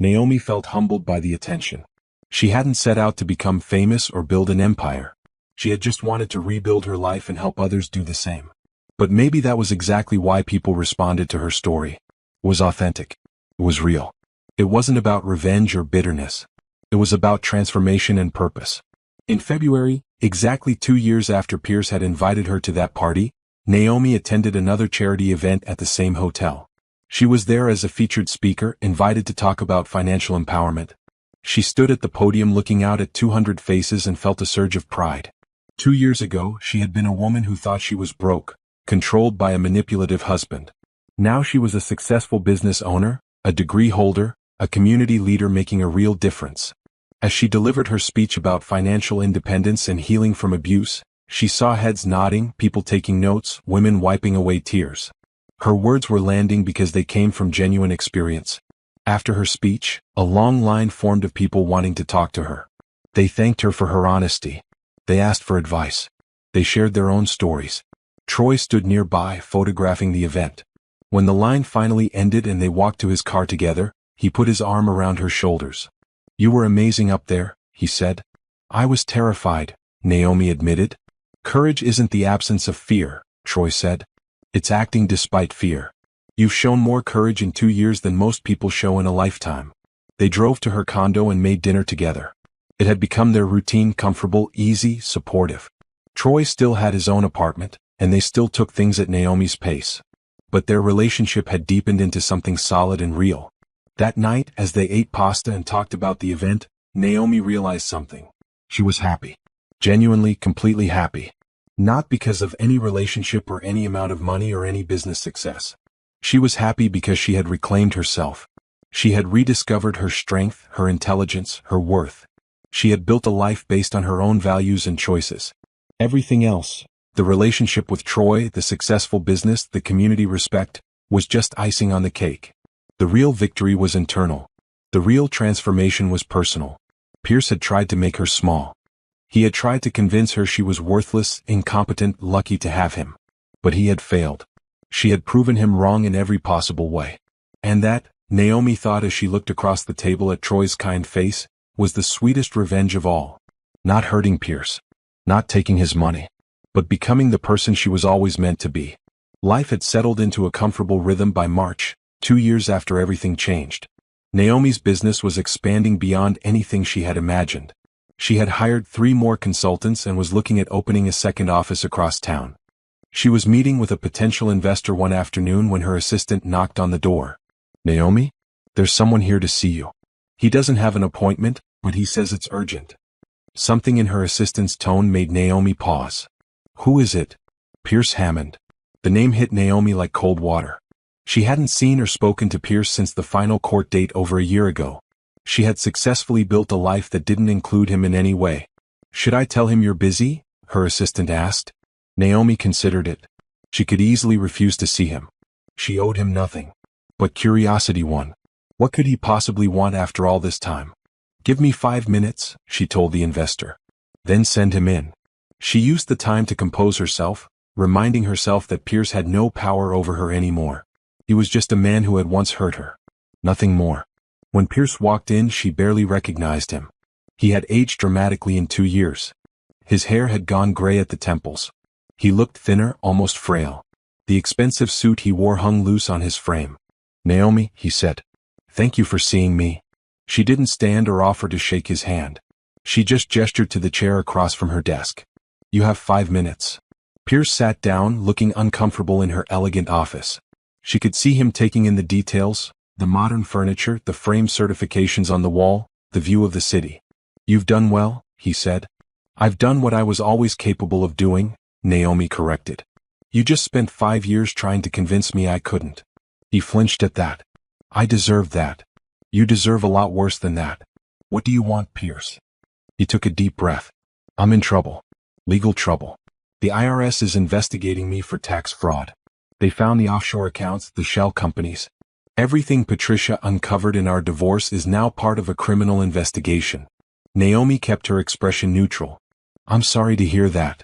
Naomi felt humbled by the attention. She hadn't set out to become famous or build an empire. She had just wanted to rebuild her life and help others do the same. But maybe that was exactly why people responded to her story. It was authentic. It was real. It wasn't about revenge or bitterness. It was about transformation and purpose. In February, exactly 2 years after Pierce had invited her to that party, Naomi attended another charity event at the same hotel. She was there as a featured speaker, invited to talk about financial empowerment. She stood at the podium looking out at 200 faces and felt a surge of pride. 2 years ago, she had been a woman who thought she was broke, controlled by a manipulative husband. Now she was a successful business owner, a degree holder, a community leader making a real difference. As she delivered her speech about financial independence and healing from abuse, she saw heads nodding, people taking notes, women wiping away tears. Her words were landing because they came from genuine experience. After her speech, a long line formed of people wanting to talk to her. They thanked her for her honesty. They asked for advice. They shared their own stories. Troy stood nearby, photographing the event. When the line finally ended and they walked to his car together, he put his arm around her shoulders. "You were amazing up there," he said. "I was terrified," Naomi admitted. "Courage isn't the absence of fear," Troy said. "It's acting despite fear. You've shown more courage in 2 years than most people show in a lifetime." They drove to her condo and made dinner together. It had become their routine, comfortable, easy, supportive. Troy still had his own apartment, and they still took things at Naomi's pace. But their relationship had deepened into something solid and real. That night, as they ate pasta and talked about the event, Naomi realized something. She was happy. Genuinely, completely happy. Not because of any relationship or any amount of money or any business success. She was happy because she had reclaimed herself. She had rediscovered her strength, her intelligence, her worth. She had built a life based on her own values and choices. Everything else, the relationship with Troy, the successful business, the community respect, was just icing on the cake. The real victory was internal. The real transformation was personal. Pierce had tried to make her small. He had tried to convince her she was worthless, incompetent, lucky to have him. But he had failed. She had proven him wrong in every possible way. And that, Naomi thought as she looked across the table at Troy's kind face, was the sweetest revenge of all. Not hurting Pierce. Not taking his money. But becoming the person she was always meant to be. Life had settled into a comfortable rhythm by March, 2 years after everything changed. Naomi's business was expanding beyond anything she had imagined. She had hired 3 more consultants and was looking at opening a second office across town. She was meeting with a potential investor one afternoon when her assistant knocked on the door. "Naomi? There's someone here to see you. He doesn't have an appointment, but he says it's urgent." Something in her assistant's tone made Naomi pause. "Who is it?" "Pierce Hammond." The name hit Naomi like cold water. She hadn't seen or spoken to Pierce since the final court date over a year ago. She had successfully built a life that didn't include him in any way. "Should I tell him you're busy?" her assistant asked. Naomi considered it. She could easily refuse to see him. She owed him nothing. But curiosity won. What could he possibly want after all this time? "Give me 5 minutes," she told the investor. "Then send him in." She used the time to compose herself, reminding herself that Pierce had no power over her anymore. He was just a man who had once hurt her. Nothing more. When Pierce walked in, she barely recognized him. He had aged dramatically in 2 years. His hair had gone gray at the temples. He looked thinner, almost frail. The expensive suit he wore hung loose on his frame. "Naomi," he said. "Thank you for seeing me." She didn't stand or offer to shake his hand. She just gestured to the chair across from her desk. "You have 5 minutes." Pierce sat down, looking uncomfortable in her elegant office. She could see him taking in the details, the modern furniture, the frame certifications on the wall, the view of the city. "You've done well," he said. "I've done what I was always capable of doing," Naomi corrected. "You just spent 5 years trying to convince me I couldn't." He flinched at that. "I deserve that. You deserve a lot worse than that. What do you want, Pierce?" He took a deep breath. "I'm in trouble. Legal trouble. The IRS is investigating me for tax fraud. They found the offshore accounts, the shell companies. Everything Patricia uncovered in our divorce is now part of a criminal investigation." Naomi kept her expression neutral. "I'm sorry to hear that."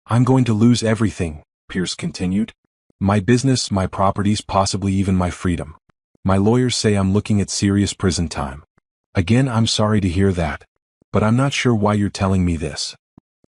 "I'm going to lose everything," Pierce continued. "My business, my properties, possibly even my freedom." My lawyers say I'm looking at serious prison time. Again, I'm sorry to hear that. But I'm not sure why you're telling me this.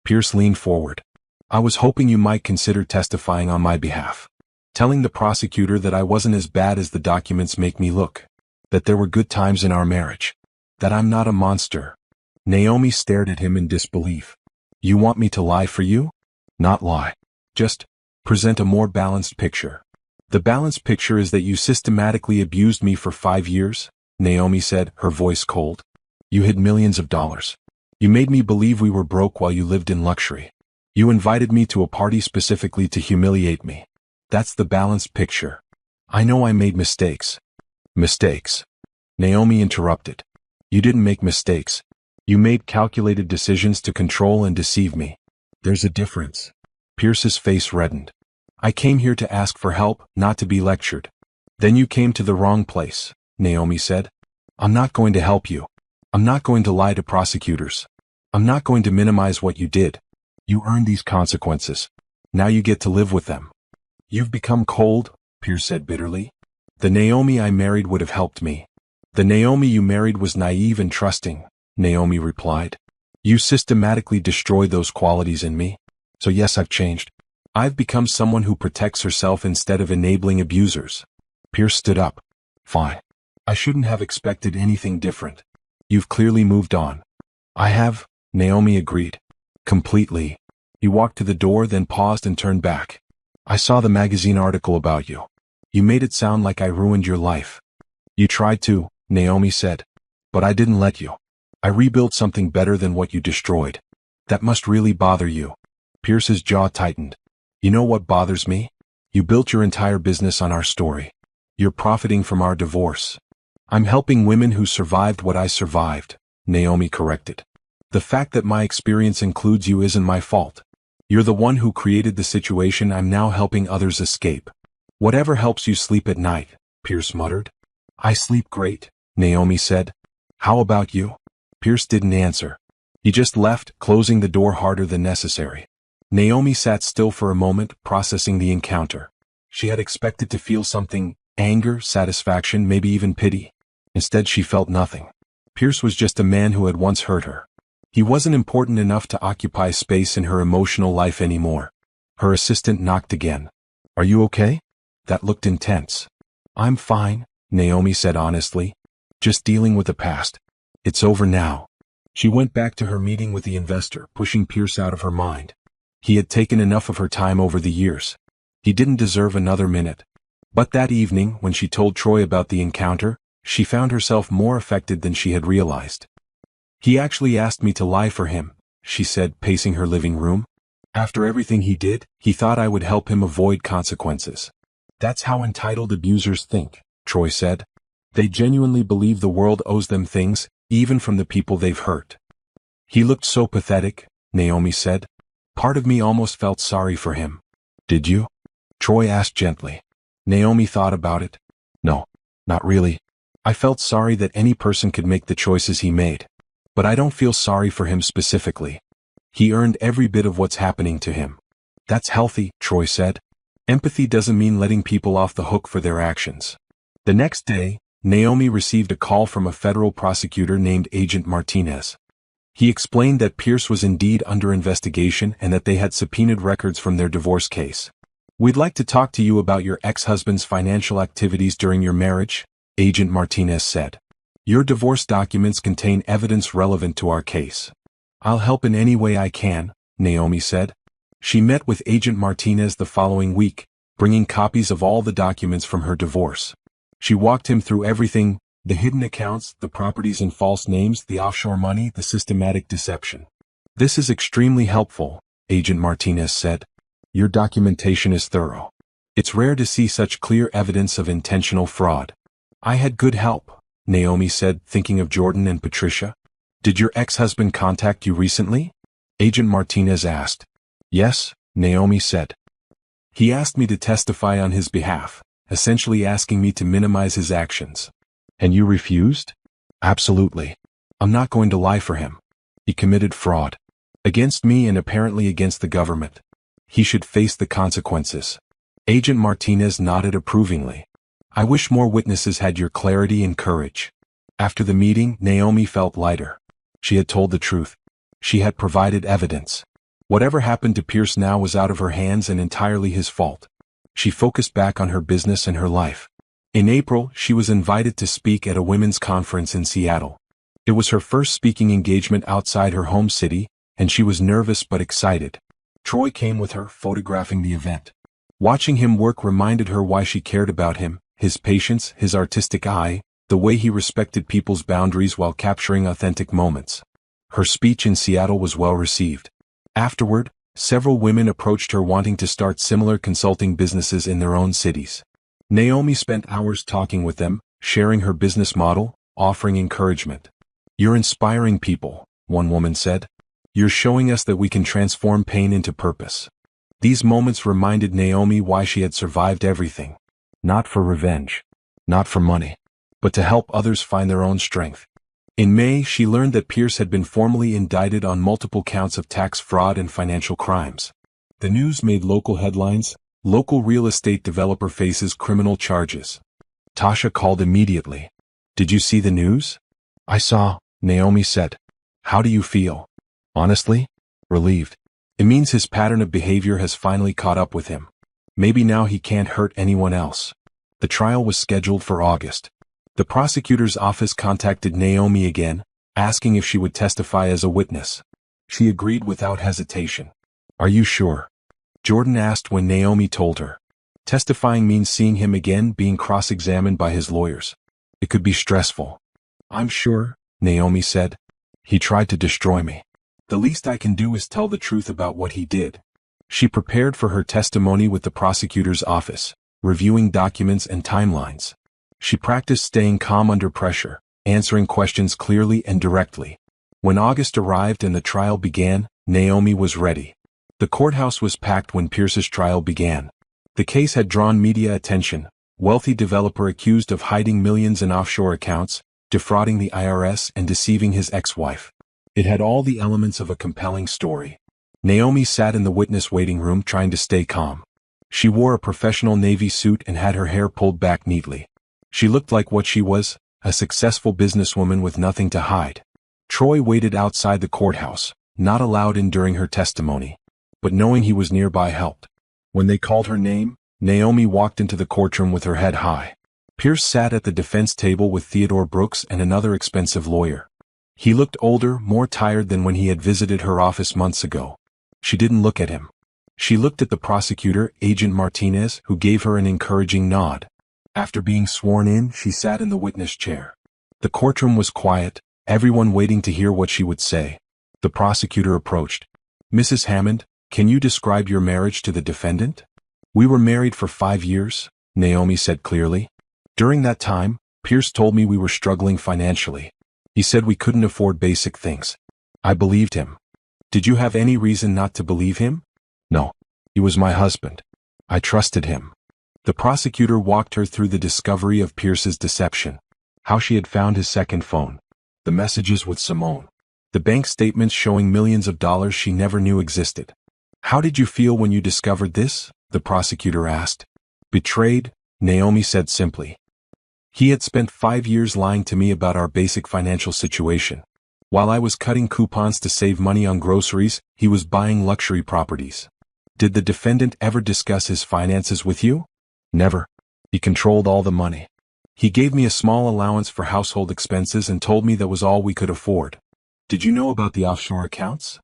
Pierce leaned forward. I was hoping you might consider testifying on my behalf. Telling the prosecutor that I wasn't as bad as the documents make me look. That there were good times in our marriage. That I'm not a monster. Naomi stared at him in disbelief. You want me to lie for you? Not lie. Just present a more balanced picture. The balanced picture is that you systematically abused me for 5 years, Naomi said, her voice cold. You hid millions of dollars. You made me believe we were broke while you lived in luxury. You invited me to a party specifically to humiliate me. That's the balanced picture. I know I made mistakes. Mistakes. Naomi interrupted. You didn't make mistakes. You made calculated decisions to control and deceive me. There's a difference. Pierce's face reddened. I came here to ask for help, not to be lectured. Then you came to the wrong place, Naomi said. I'm not going to help you. I'm not going to lie to prosecutors. I'm not going to minimize what you did. You earned these consequences. Now you get to live with them. You've become cold, Pierce said bitterly. The Naomi I married would have helped me. The Naomi you married was naive and trusting, Naomi replied. You systematically destroyed those qualities in me. So yes, I've changed. I've become someone who protects herself instead of enabling abusers. Pierce stood up. Fine. I shouldn't have expected anything different. You've clearly moved on. I have, Naomi agreed. Completely. He walked to the door, then paused and turned back. I saw the magazine article about you. You made it sound like I ruined your life. You tried to, Naomi said. But I didn't let you. I rebuilt something better than what you destroyed. That must really bother you. Pierce's jaw tightened. You know what bothers me? You built your entire business on our story. You're profiting from our divorce. I'm helping women who survived what I survived, Naomi corrected. The fact that my experience includes you isn't my fault. You're the one who created the situation I'm now helping others escape. Whatever helps you sleep at night, Pierce muttered. I sleep great, Naomi said. How about you? Pierce didn't answer. He just left, closing the door harder than necessary. Naomi sat still for a moment, processing the encounter. She had expected to feel something, anger, satisfaction, maybe even pity. Instead, she felt nothing. Pierce was just a man who had once hurt her. He wasn't important enough to occupy space in her emotional life anymore. Her assistant knocked again. Are you okay? That looked intense. I'm fine, Naomi said honestly. Just dealing with the past. It's over now. She went back to her meeting with the investor, pushing Pierce out of her mind. He had taken enough of her time over the years. He didn't deserve another minute. But that evening, when she told Troy about the encounter, she found herself more affected than she had realized. He actually asked me to lie for him, she said, pacing her living room. After everything he did, he thought I would help him avoid consequences. That's how entitled abusers think, Troy said. They genuinely believe the world owes them things, even from the people they've hurt. He looked so pathetic, Naomi said. Part of me almost felt sorry for him. Did you? Troy asked gently. Naomi thought about it. No, not really. I felt sorry that any person could make the choices he made. But I don't feel sorry for him specifically. He earned every bit of what's happening to him. That's healthy, Troy said. Empathy doesn't mean letting people off the hook for their actions. The next day, Naomi received a call from a federal prosecutor named Agent Martinez. He explained that Pierce was indeed under investigation and that they had subpoenaed records from their divorce case. We'd like to talk to you about your ex-husband's financial activities during your marriage, Agent Martinez said. Your divorce documents contain evidence relevant to our case. I'll help in any way I can, Naomi said. She met with Agent Martinez the following week, bringing copies of all the documents from her divorce. She walked him through everything, the hidden accounts, the properties and false names, the offshore money, the systematic deception. This is extremely helpful, Agent Martinez said. Your documentation is thorough. It's rare to see such clear evidence of intentional fraud. I had good help, Naomi said, thinking of Jordan and Patricia. Did your ex-husband contact you recently? Agent Martinez asked. Yes, Naomi said. He asked me to testify on his behalf, essentially asking me to minimize his actions. And you refused? Absolutely. I'm not going to lie for him. He committed fraud. Against me and apparently against the government. He should face the consequences. Agent Martinez nodded approvingly. I wish more witnesses had your clarity and courage. After the meeting, Naomi felt lighter. She had told the truth. She had provided evidence. Whatever happened to Pierce now was out of her hands and entirely his fault. She focused back on her business and her life. In April, she was invited to speak at a women's conference in Seattle. It was her first speaking engagement outside her home city, and she was nervous but excited. Troy came with her, photographing the event. Watching him work reminded her why she cared about him, his patience, his artistic eye, the way he respected people's boundaries while capturing authentic moments. Her speech in Seattle was well received. Afterward, several women approached her wanting to start similar consulting businesses in their own cities. Naomi spent hours talking with them, sharing her business model, offering encouragement. "You're inspiring people," one woman said. "You're showing us that we can transform pain into purpose." These moments reminded Naomi why she had survived everything. Not for revenge. Not for money. But to help others find their own strength. In May, she learned that Pierce had been formally indicted on multiple counts of tax fraud and financial crimes. The news made local headlines. Local real estate developer faces criminal charges. Tasha called immediately. "Did you see the news?" "I saw," Naomi said. "How do you feel?" "Honestly? Relieved. It means his pattern of behavior has finally caught up with him. Maybe now he can't hurt anyone else." The trial was scheduled for August. The prosecutor's office contacted Naomi again, asking if she would testify as a witness. She agreed without hesitation. "Are you sure?" Jordan asked when Naomi told her. "Testifying means seeing him again, being cross-examined by his lawyers. It could be stressful." "I'm sure," Naomi said. "He tried to destroy me. The least I can do is tell the truth about what he did." She prepared for her testimony with the prosecutor's office, reviewing documents and timelines. She practiced staying calm under pressure, answering questions clearly and directly. When August arrived and the trial began, Naomi was ready. The courthouse was packed when Pierce's trial began. The case had drawn media attention. Wealthy developer accused of hiding millions in offshore accounts, defrauding the IRS and deceiving his ex-wife. It had all the elements of a compelling story. Naomi sat in the witness waiting room trying to stay calm. She wore a professional navy suit and had her hair pulled back neatly. She looked like what she was, a successful businesswoman with nothing to hide. Troy waited outside the courthouse, not allowed in during her testimony, but knowing he was nearby helped. When they called her name, Naomi walked into the courtroom with her head high. Pierce sat at the defense table with Theodore Brooks and another expensive lawyer. He looked older, more tired than when he had visited her office months ago. She didn't look at him. She looked at the prosecutor, Agent Martinez, who gave her an encouraging nod. After being sworn in, she sat in the witness chair. The courtroom was quiet, everyone waiting to hear what she would say. The prosecutor approached. "Mrs. Hammond, can you describe your marriage to the defendant?" "We were married for 5 years," Naomi said clearly. "During that time, Pierce told me we were struggling financially. He said we couldn't afford basic things. I believed him." "Did you have any reason not to believe him?" "No. He was my husband. I trusted him." The prosecutor walked her through the discovery of Pierce's deception. How she had found his second phone. The messages with Simone. The bank statements showing millions of dollars she never knew existed. "How did you feel when you discovered this?" the prosecutor asked. "Betrayed," Naomi said simply. "He had spent 5 years lying to me about our basic financial situation. While I was cutting coupons to save money on groceries, he was buying luxury properties." "Did the defendant ever discuss his finances with you?" "Never. He controlled all the money. He gave me a small allowance for household expenses and told me that was all we could afford." "Did you know about the offshore accounts?"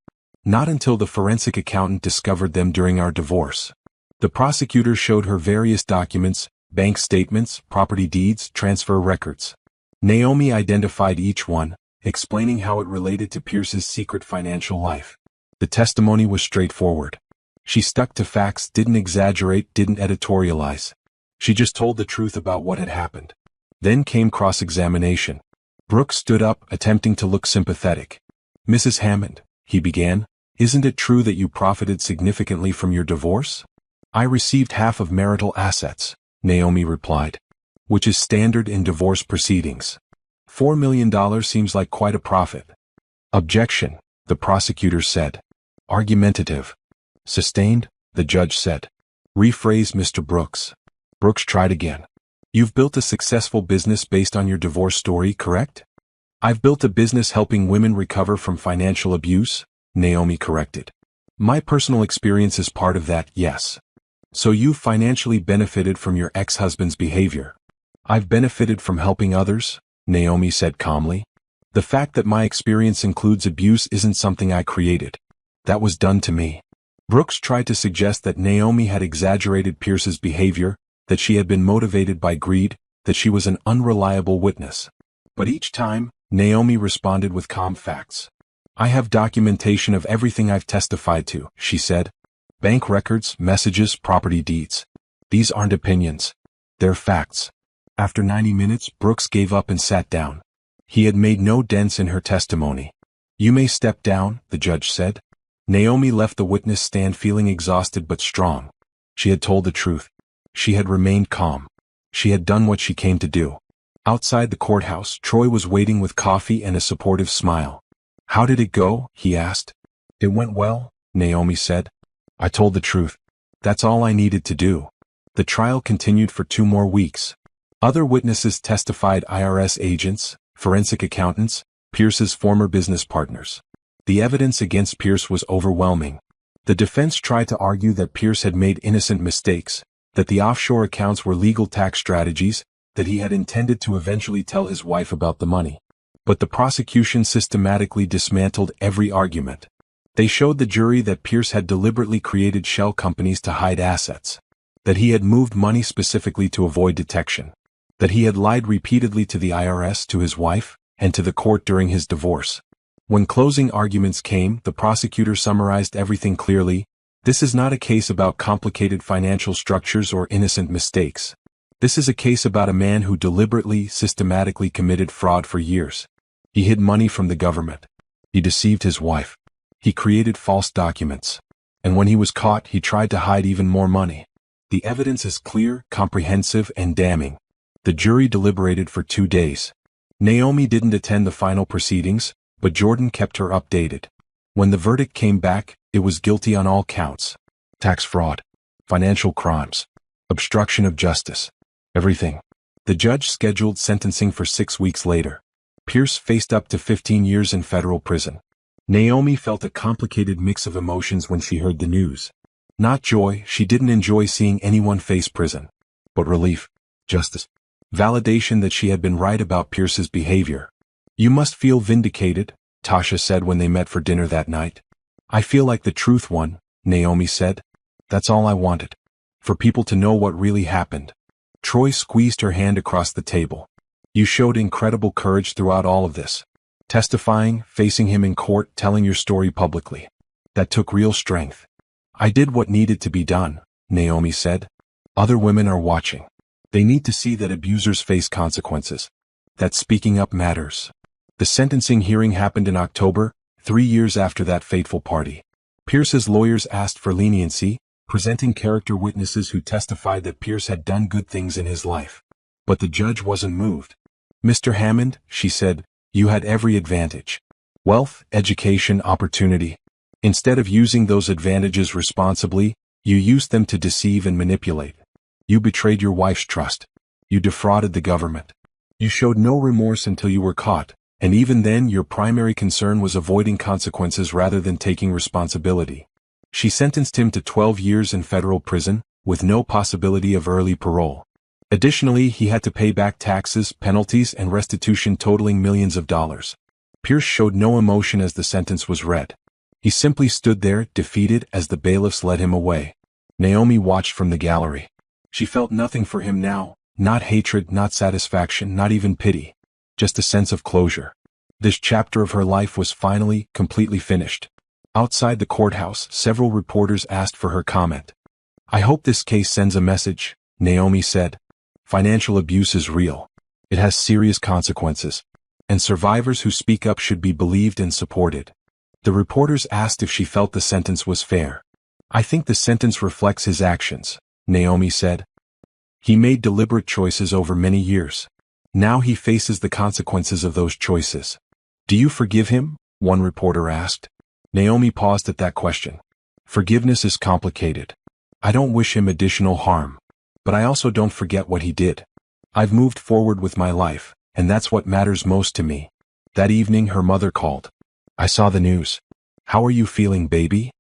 "Not until the forensic accountant discovered them during our divorce." The prosecutor showed her various documents, bank statements, property deeds, transfer records. Naomi identified each one, explaining how it related to Pierce's secret financial life. The testimony was straightforward. She stuck to facts, didn't exaggerate, didn't editorialize. She just told the truth about what had happened. Then came cross-examination. Brooks stood up, attempting to look sympathetic. "Mrs. Hammond," he began, "isn't it true that you profited significantly from your divorce?" "I received half of marital assets," Naomi replied, "which is standard in divorce proceedings. $4 million seems like quite a profit." "Objection," the prosecutor said. "Argumentative." "Sustained," the judge said. "Rephrase, Mr. Brooks." Brooks tried again. You've built a successful business based on your divorce story, correct? I've built a business helping women recover from financial abuse, Naomi corrected. My personal experience is part of that, yes. So you've financially benefited from your ex-husband's behavior. I've benefited from helping others, Naomi said calmly. The fact that my experience includes abuse isn't something I created. That was done to me. Brooks tried to suggest that Naomi had exaggerated Pierce's behavior, that she had been motivated by greed, that she was an unreliable witness. But each time, Naomi responded with calm facts. I have documentation of everything I've testified to, she said. Bank records, messages, property deeds. These aren't opinions. They're facts. After 90 minutes, Brooks gave up and sat down. He had made no dents in her testimony. You may step down, the judge said. Naomi left the witness stand feeling exhausted but strong. She had told the truth. She had remained calm. She had done what she came to do. Outside the courthouse, Troy was waiting with coffee and a supportive smile. How did it go? He asked. It went well, Naomi said. I told the truth. That's all I needed to do. The trial continued for 2 more weeks. Other witnesses testified: IRS agents, forensic accountants, Pierce's former business partners. The evidence against Pierce was overwhelming. The defense tried to argue that Pierce had made innocent mistakes, that the offshore accounts were legal tax strategies, that he had intended to eventually tell his wife about the money. But the prosecution systematically dismantled every argument. They showed the jury that Pierce had deliberately created shell companies to hide assets, that he had moved money specifically to avoid detection, that he had lied repeatedly to the IRS, to his wife, and to the court during his divorce. When closing arguments came, the prosecutor summarized everything clearly. This is not a case about complicated financial structures or innocent mistakes. This is a case about a man who deliberately, systematically committed fraud for years. He hid money from the government. He deceived his wife. He created false documents. And when he was caught, he tried to hide even more money. The evidence is clear, comprehensive, and damning. The jury deliberated for 2 days. Naomi didn't attend the final proceedings, but Jordan kept her updated. When the verdict came back, it was guilty on all counts. Tax fraud, financial crimes, obstruction of justice, everything. The judge scheduled sentencing for 6 weeks later. Pierce faced up to 15 years in federal prison. Naomi felt a complicated mix of emotions when she heard the news. Not joy, she didn't enjoy seeing anyone face prison. But relief, justice, validation that she had been right about Pierce's behavior. You must feel vindicated, Tasha said when they met for dinner that night. I feel like the truth won, Naomi said. That's all I wanted. For people to know what really happened. Troy squeezed her hand across the table. You showed incredible courage throughout all of this. Testifying, facing him in court, telling your story publicly. That took real strength. I did what needed to be done, Naomi said. Other women are watching. They need to see that abusers face consequences. That speaking up matters. The sentencing hearing happened in October, 3 years after that fateful party. Pierce's lawyers asked for leniency, presenting character witnesses who testified that Pierce had done good things in his life. But the judge wasn't moved. Mr. Hammond, she said, you had every advantage. Wealth, education, opportunity. Instead of using those advantages responsibly, you used them to deceive and manipulate. You betrayed your wife's trust. You defrauded the government. You showed no remorse until you were caught, and even then your primary concern was avoiding consequences rather than taking responsibility. She sentenced him to 12 years in federal prison, with no possibility of early parole. Additionally, he had to pay back taxes, penalties, and restitution totaling millions of dollars. Pierce showed no emotion as the sentence was read. He simply stood there, defeated, as the bailiffs led him away. Naomi watched from the gallery. She felt nothing for him now, not hatred, not satisfaction, not even pity. Just a sense of closure. This chapter of her life was finally, completely finished. Outside the courthouse, several reporters asked for her comment. I hope this case sends a message, Naomi said. Financial abuse is real. It has serious consequences. And survivors who speak up should be believed and supported. The reporters asked if she felt the sentence was fair. I think the sentence reflects his actions, Naomi said. He made deliberate choices over many years. Now he faces the consequences of those choices. Do you forgive him? One reporter asked. Naomi paused at that question. Forgiveness is complicated. I don't wish him additional harm. But I also don't forget what he did. I've moved forward with my life, and that's what matters most to me. That evening her mother called. I saw the news. How are you feeling, baby?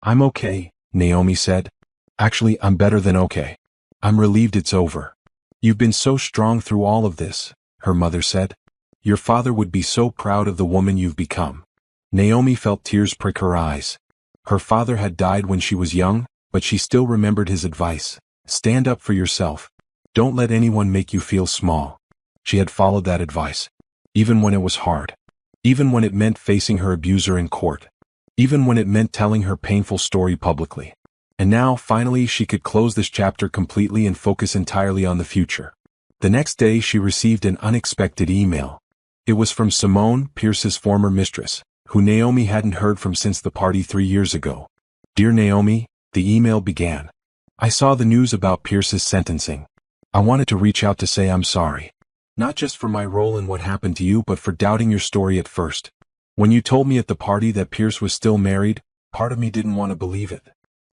I'm okay, Naomi said. Actually, I'm better than okay. I'm relieved it's over. You've been so strong through all of this, her mother said. Your father would be so proud of the woman you've become. Naomi felt tears prick her eyes. Her father had died when she was young, but she still remembered his advice. Stand up for yourself. Don't let anyone make you feel small. She had followed that advice. Even when it was hard. Even when it meant facing her abuser in court. Even when it meant telling her painful story publicly. And now, finally, she could close this chapter completely and focus entirely on the future. The next day she received an unexpected email. It was from Simone, Pierce's former mistress, who Naomi hadn't heard from since the party 3 years ago. Dear Naomi, the email began. I saw the news about Pierce's sentencing. I wanted to reach out to say I'm sorry. Not just for my role in what happened to you, but for doubting your story at first. When you told me at the party that Pierce was still married, part of me didn't want to believe it.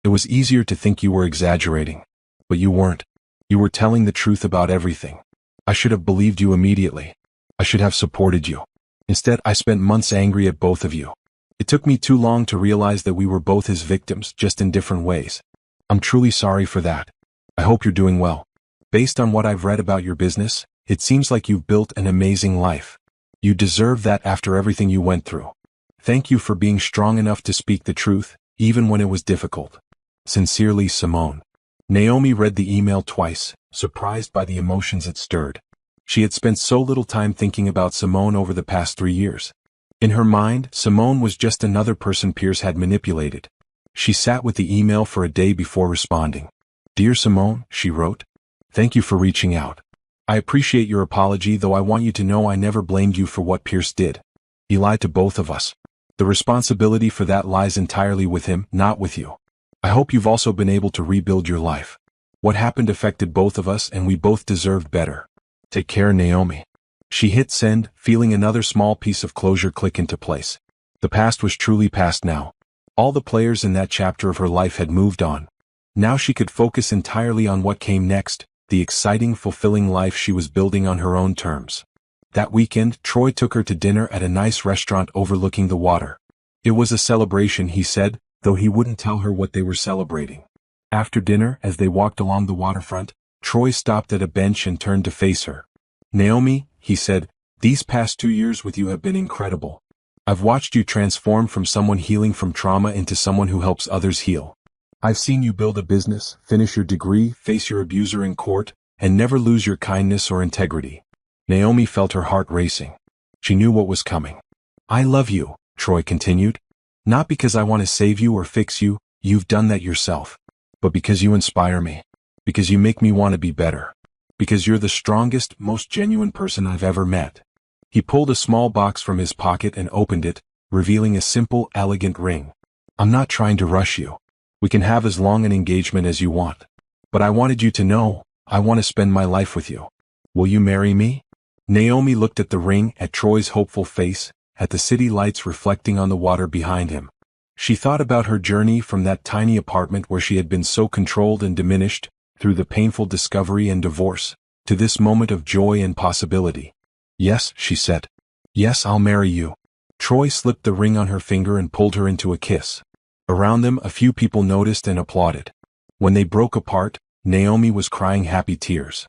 It was easier to think you were exaggerating. But you weren't. You were telling the truth about everything. I should have believed you immediately. I should have supported you. Instead, I spent months angry at both of you. It took me too long to realize that we were both his victims, just in different ways. I'm truly sorry for that. I hope you're doing well. Based on what I've read about your business, it seems like you've built an amazing life. You deserve that after everything you went through. Thank you for being strong enough to speak the truth, even when it was difficult. Sincerely, Simone. Naomi read the email twice, surprised by the emotions it stirred. She had spent so little time thinking about Simone over the past 3 years. In her mind, Simone was just another person Pierce had manipulated. She sat with the email for a day before responding. Dear Simone, she wrote. Thank you for reaching out. I appreciate your apology, though I want you to know I never blamed you for what Pierce did. He lied to both of us. The responsibility for that lies entirely with him, not with you. I hope you've also been able to rebuild your life. What happened affected both of us, and we both deserved better. Take care, Naomi. She hit send, feeling another small piece of closure click into place. The past was truly past now. All the players in that chapter of her life had moved on. Now she could focus entirely on what came next, the exciting, fulfilling life she was building on her own terms. That weekend, Troy took her to dinner at a nice restaurant overlooking the water. It was a celebration, he said, though he wouldn't tell her what they were celebrating. After dinner, as they walked along the waterfront, Troy stopped at a bench and turned to face her. Naomi, he said, these past 2 years with you have been incredible. I've watched you transform from someone healing from trauma into someone who helps others heal. I've seen you build a business, finish your degree, face your abuser in court, and never lose your kindness or integrity. Naomi felt her heart racing. She knew what was coming. I love you, Troy continued. Not because I want to save you or fix you, you've done that yourself. But because you inspire me. Because you make me want to be better. Because you're the strongest, most genuine person I've ever met. He pulled a small box from his pocket and opened it, revealing a simple, elegant ring. I'm not trying to rush you. We can have as long an engagement as you want. But I wanted you to know, I want to spend my life with you. Will you marry me? Naomi looked at the ring, at Troy's hopeful face, at the city lights reflecting on the water behind him. She thought about her journey from that tiny apartment where she had been so controlled and diminished, through the painful discovery and divorce, to this moment of joy and possibility. Yes, she said. Yes, I'll marry you. Troy slipped the ring on her finger and pulled her into a kiss. Around them, a few people noticed and applauded. When they broke apart, Naomi was crying happy tears.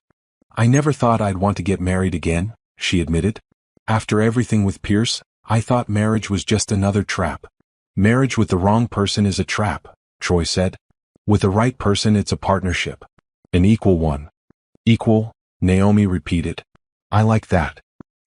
I never thought I'd want to get married again, she admitted. After everything with Pierce, I thought marriage was just another trap. Marriage with the wrong person is a trap, Troy said. With the right person, it's a partnership. An equal one. Equal, Naomi repeated. I like that.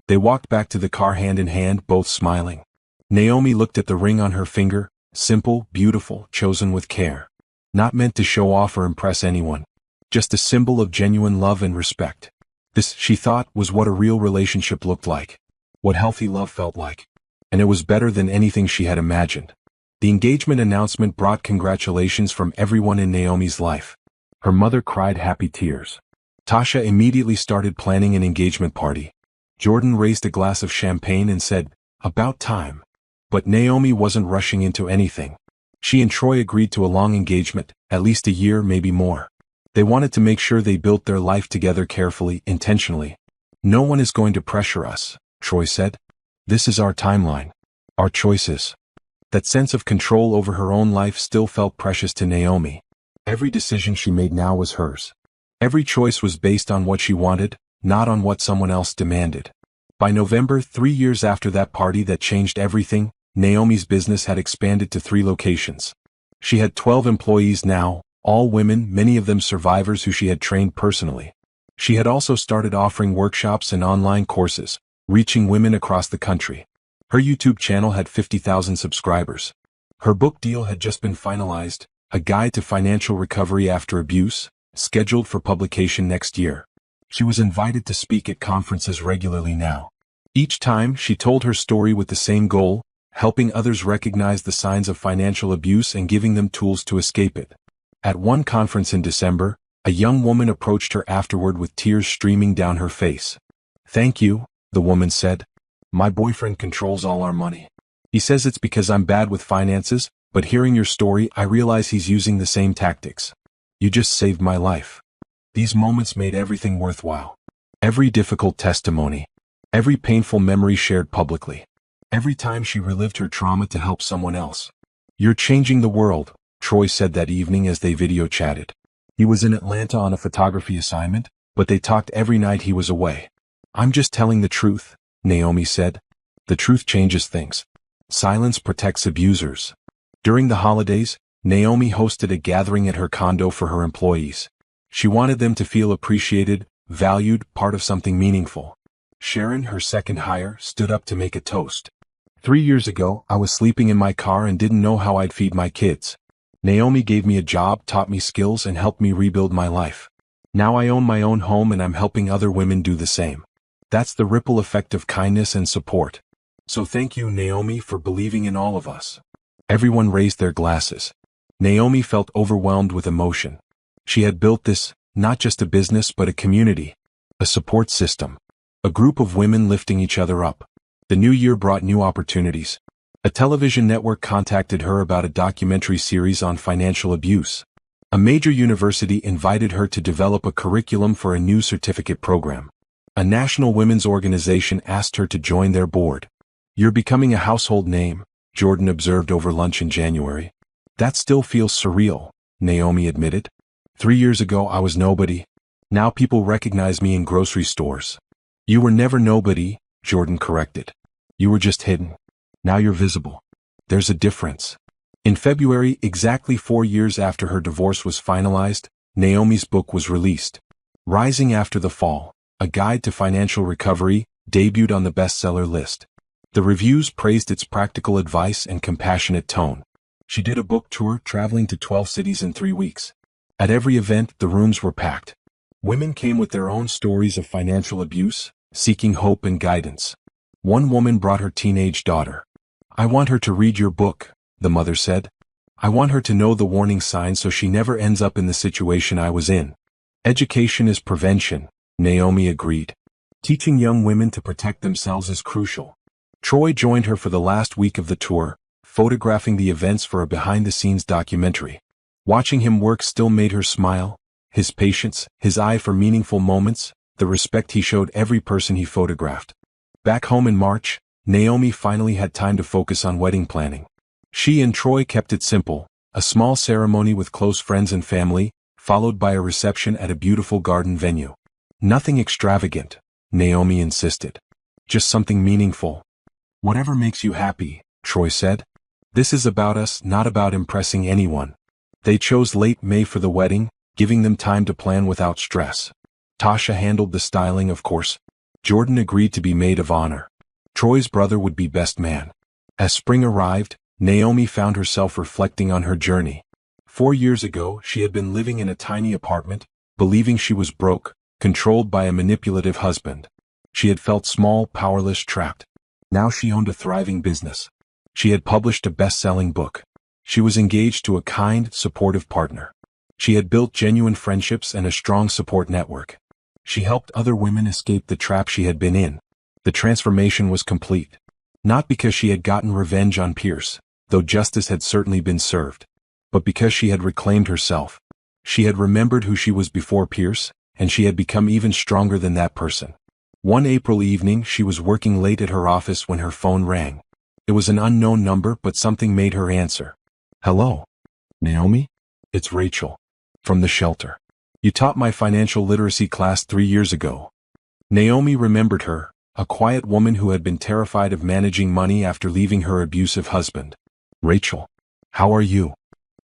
They walked back to the car hand in hand, both smiling. Naomi looked at the ring on her finger, simple, beautiful, chosen with care. Not meant to show off or impress anyone. Just a symbol of genuine love and respect. This, she thought, was what a real relationship looked like. What healthy love felt like. And it was better than anything she had imagined. The engagement announcement brought congratulations from everyone in Naomi's life. Her mother cried happy tears. Tasha immediately started planning an engagement party. Jordan raised a glass of champagne and said, about time. But Naomi wasn't rushing into anything. She and Troy agreed to a long engagement, at least a year, maybe more. They wanted to make sure they built their life together carefully, intentionally. No one is going to pressure us, Troy said. This is our timeline. Our choices. That sense of control over her own life still felt precious to Naomi. Every decision she made now was hers. Every choice was based on what she wanted, not on what someone else demanded. By November, 3 years after that party that changed everything, Naomi's business had expanded to 3 locations. She had 12 employees now, all women, many of them survivors who she had trained personally. She had also started offering workshops and online courses, reaching women across the country. Her YouTube channel had 50,000 subscribers. Her book deal had just been finalized, A Guide to Financial Recovery After Abuse, scheduled for publication next year. She was invited to speak at conferences regularly now. Each time, she told her story with the same goal, helping others recognize the signs of financial abuse and giving them tools to escape it. At one conference in December, a young woman approached her afterward with tears streaming down her face. "Thank you," the woman said. "My boyfriend controls all our money. He says it's because I'm bad with finances, but hearing your story I realize he's using the same tactics. You just saved my life." These moments made everything worthwhile. Every difficult testimony. Every painful memory shared publicly. Every time she relived her trauma to help someone else. "You're changing the world," Troy said that evening as they video chatted. He was in Atlanta on a photography assignment, but they talked every night he was away. "I'm just telling the truth," Naomi said. "The truth changes things. Silence protects abusers." During the holidays, Naomi hosted a gathering at her condo for her employees. She wanted them to feel appreciated, valued, part of something meaningful. Sharon, her second hire, stood up to make a toast. "3 years ago, I was sleeping in my car and didn't know how I'd feed my kids. Naomi gave me a job, taught me skills, and helped me rebuild my life. Now I own my own home and I'm helping other women do the same. That's the ripple effect of kindness and support. So thank you, Naomi, for believing in all of us." Everyone raised their glasses. Naomi felt overwhelmed with emotion. She had built this, not just a business but a community, a support system, a group of women lifting each other up. The new year brought new opportunities. A television network contacted her about a documentary series on financial abuse. A major university invited her to develop a curriculum for a new certificate program. A national women's organization asked her to join their board. "You're becoming a household name," Jordan observed over lunch in January. "That still feels surreal," Naomi admitted. "3 years ago I was nobody. Now people recognize me in grocery stores." "You were never nobody," Jordan corrected. "You were just hidden. Now you're visible. There's a difference." In February, exactly 4 years after her divorce was finalized, Naomi's book was released. Rising After the Fall, A Guide to Financial Recovery, debuted on the bestseller list. The reviews praised its practical advice and compassionate tone. She did a book tour, traveling to 12 cities in 3 weeks. At every event, the rooms were packed. Women came with their own stories of financial abuse, seeking hope and guidance. One woman brought her teenage daughter. "I want her to read your book," the mother said. "I want her to know the warning signs so she never ends up in the situation I was in." Education is prevention, Naomi agreed. Teaching young women to protect themselves is crucial. Troy joined her for the last week of the tour, photographing the events for a behind-the-scenes documentary. Watching him work still made her smile. His patience, his eye for meaningful moments, the respect he showed every person he photographed. Back home in March, Naomi finally had time to focus on wedding planning. She and Troy kept it simple, a small ceremony with close friends and family, followed by a reception at a beautiful garden venue. "Nothing extravagant," Naomi insisted. "Just something meaningful. Whatever makes you happy," Troy said. "This is about us, not about impressing anyone." They chose late May for the wedding, giving them time to plan without stress. Tasha handled the styling, of course. Jordan agreed to be maid of honor. Troy's brother would be best man. As spring arrived, Naomi found herself reflecting on her journey. 4 years ago, she had been living in a tiny apartment, believing she was broke, controlled by a manipulative husband. She had felt small, powerless, trapped. Now she owned a thriving business. She had published a best-selling book. She was engaged to a kind, supportive partner. She had built genuine friendships and a strong support network. She helped other women escape the trap she had been in. The transformation was complete. Not because she had gotten revenge on Pierce, though justice had certainly been served, but because she had reclaimed herself. She had remembered who she was before Pierce, and she had become even stronger than that person. One April evening she was working late at her office when her phone rang. It was an unknown number, but something made her answer. Hello? Naomi? It's Rachel. From the shelter. You taught my financial literacy class 3 years ago. Naomi remembered her, a quiet woman who had been terrified of managing money after leaving her abusive husband. Rachel. How are you?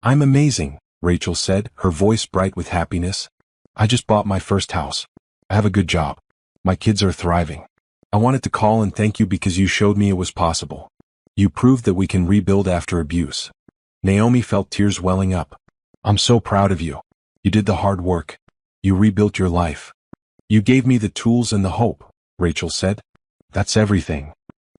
I'm amazing, Rachel said, her voice bright with happiness. I just bought my first house. I have a good job. My kids are thriving. I wanted to call and thank you because you showed me it was possible. You proved that we can rebuild after abuse. Naomi felt tears welling up. I'm so proud of you. You did the hard work. You rebuilt your life. You gave me the tools and the hope, Rachel said. That's everything.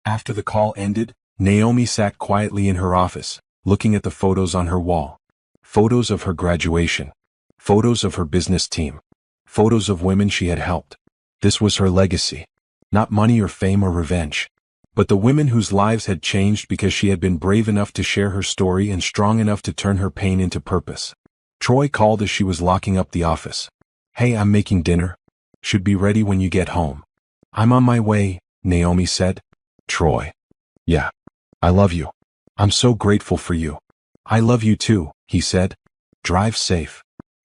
After the call ended, Naomi sat quietly in her office, looking at the photos on her wall. Photos of her graduation. Photos of her business team. Photos of women she had helped. This was her legacy. Not money or fame or revenge, but the women whose lives had changed because she had been brave enough to share her story and strong enough to turn her pain into purpose. Troy called as she was locking up the office. Hey, I'm making dinner. Should be ready when you get home. I'm on my way, Naomi said. Troy. Yeah. I love you. I'm so grateful for you. I love you too, he said. Drive safe.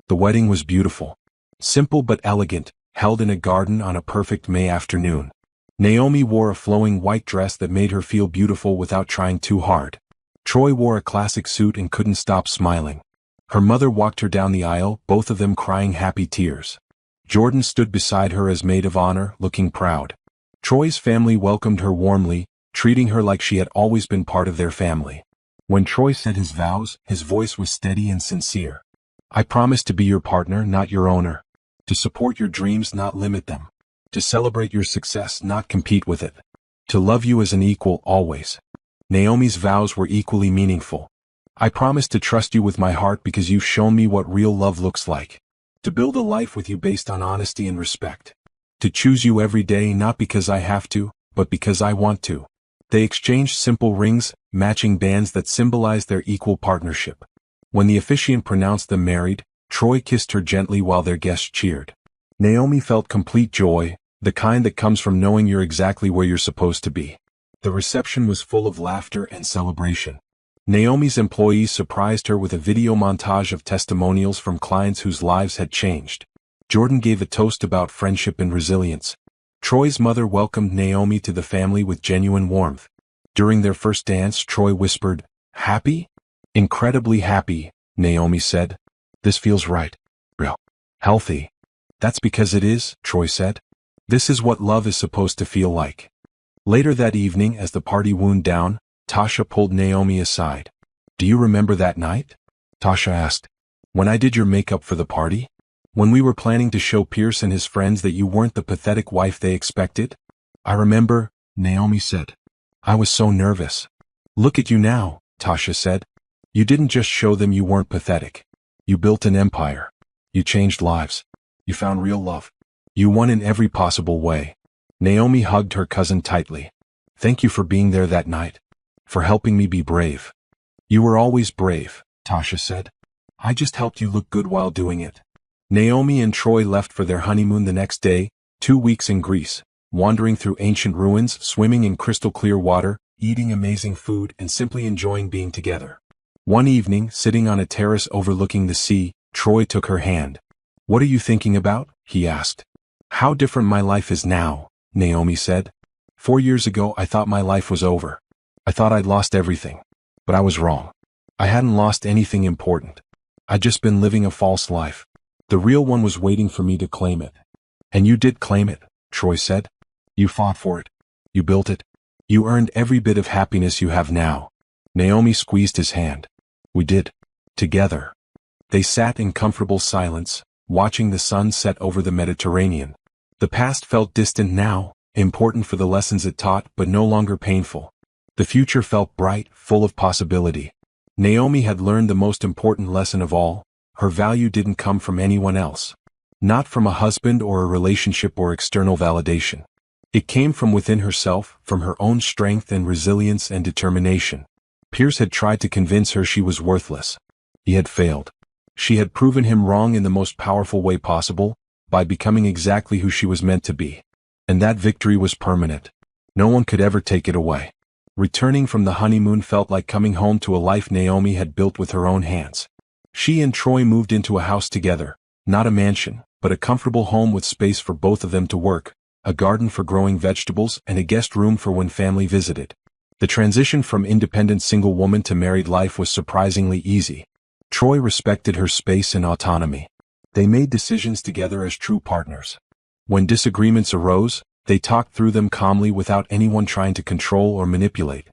The wedding was beautiful. Simple but elegant, held in a garden on a perfect May afternoon. Naomi wore a flowing white dress that made her feel beautiful without trying too hard. Troy wore a classic suit and couldn't stop smiling. Her mother walked her down the aisle, both of them crying happy tears. Jordan stood beside her as maid of honor, looking proud. Troy's family welcomed her warmly, treating her like she had always been part of their family. When Troy said his vows, his voice was steady and sincere. I promise to be your partner, not your owner. To support your dreams, not limit them. To celebrate your success, not compete with it. To love you as an equal, always. Naomi's vows were equally meaningful. I promise to trust you with my heart because you've shown me what real love looks like. To build a life with you based on honesty and respect. To choose you every day not because I have to, but because I want to. They exchanged simple rings, matching bands that symbolized their equal partnership. When the officiant pronounced them married, Troy kissed her gently while their guests cheered. Naomi felt complete joy, the kind that comes from knowing you're exactly where you're supposed to be. The reception was full of laughter and celebration. Naomi's employees surprised her with a video montage of testimonials from clients whose lives had changed. Jordan gave a toast about friendship and resilience. Troy's mother welcomed Naomi to the family with genuine warmth. During their first dance, Troy whispered, "Happy?" "Incredibly happy," Naomi said. "This feels right. Real. Healthy." "That's because it is," Troy said. "This is what love is supposed to feel like." Later that evening, as the party wound down, Tasha pulled Naomi aside. "Do you remember that night?" Tasha asked. "When I did your makeup for the party? When we were planning to show Pierce and his friends that you weren't the pathetic wife they expected?" "I remember," Naomi said. "I was so nervous." "Look at you now," Tasha said. "You didn't just show them you weren't pathetic. You built an empire. You changed lives. You found real love. You won in every possible way." Naomi hugged her cousin tightly. "Thank you for being there that night. For helping me be brave." "You were always brave," Tasha said. "I just helped you look good while doing it." Naomi and Troy left for their honeymoon the next day, 2 weeks in Greece, wandering through ancient ruins, swimming in crystal clear water, eating amazing food, and simply enjoying being together. One evening, sitting on a terrace overlooking the sea, Troy took her hand. "What are you thinking about?" he asked. "How different my life is now," Naomi said. 4 years ago I thought my life was over. I thought I'd lost everything. But I was wrong. I hadn't lost anything important. I'd just been living a false life. The real one was waiting for me to claim it." "And you did claim it," Troy said. "You fought for it. You built it. You earned every bit of happiness you have now." Naomi squeezed his hand. "We did. Together." They sat in comfortable silence, watching the sun set over the Mediterranean. The past felt distant now, important for the lessons it taught, but no longer painful. The future felt bright, full of possibility. Naomi had learned the most important lesson of all: her value didn't come from anyone else. Not from a husband or a relationship or external validation. It came from within herself, from her own strength and resilience and determination. Pierce had tried to convince her she was worthless. He had failed. She had proven him wrong in the most powerful way possible, by becoming exactly who she was meant to be. And that victory was permanent. No one could ever take it away. Returning from the honeymoon felt like coming home to a life Naomi had built with her own hands. She and Troy moved into a house together, not a mansion, but a comfortable home with space for both of them to work, a garden for growing vegetables and a guest room for when family visited. The transition from independent single woman to married life was surprisingly easy. Troy respected her space and autonomy. They made decisions together as true partners. When disagreements arose, they talked through them calmly without anyone trying to control or manipulate.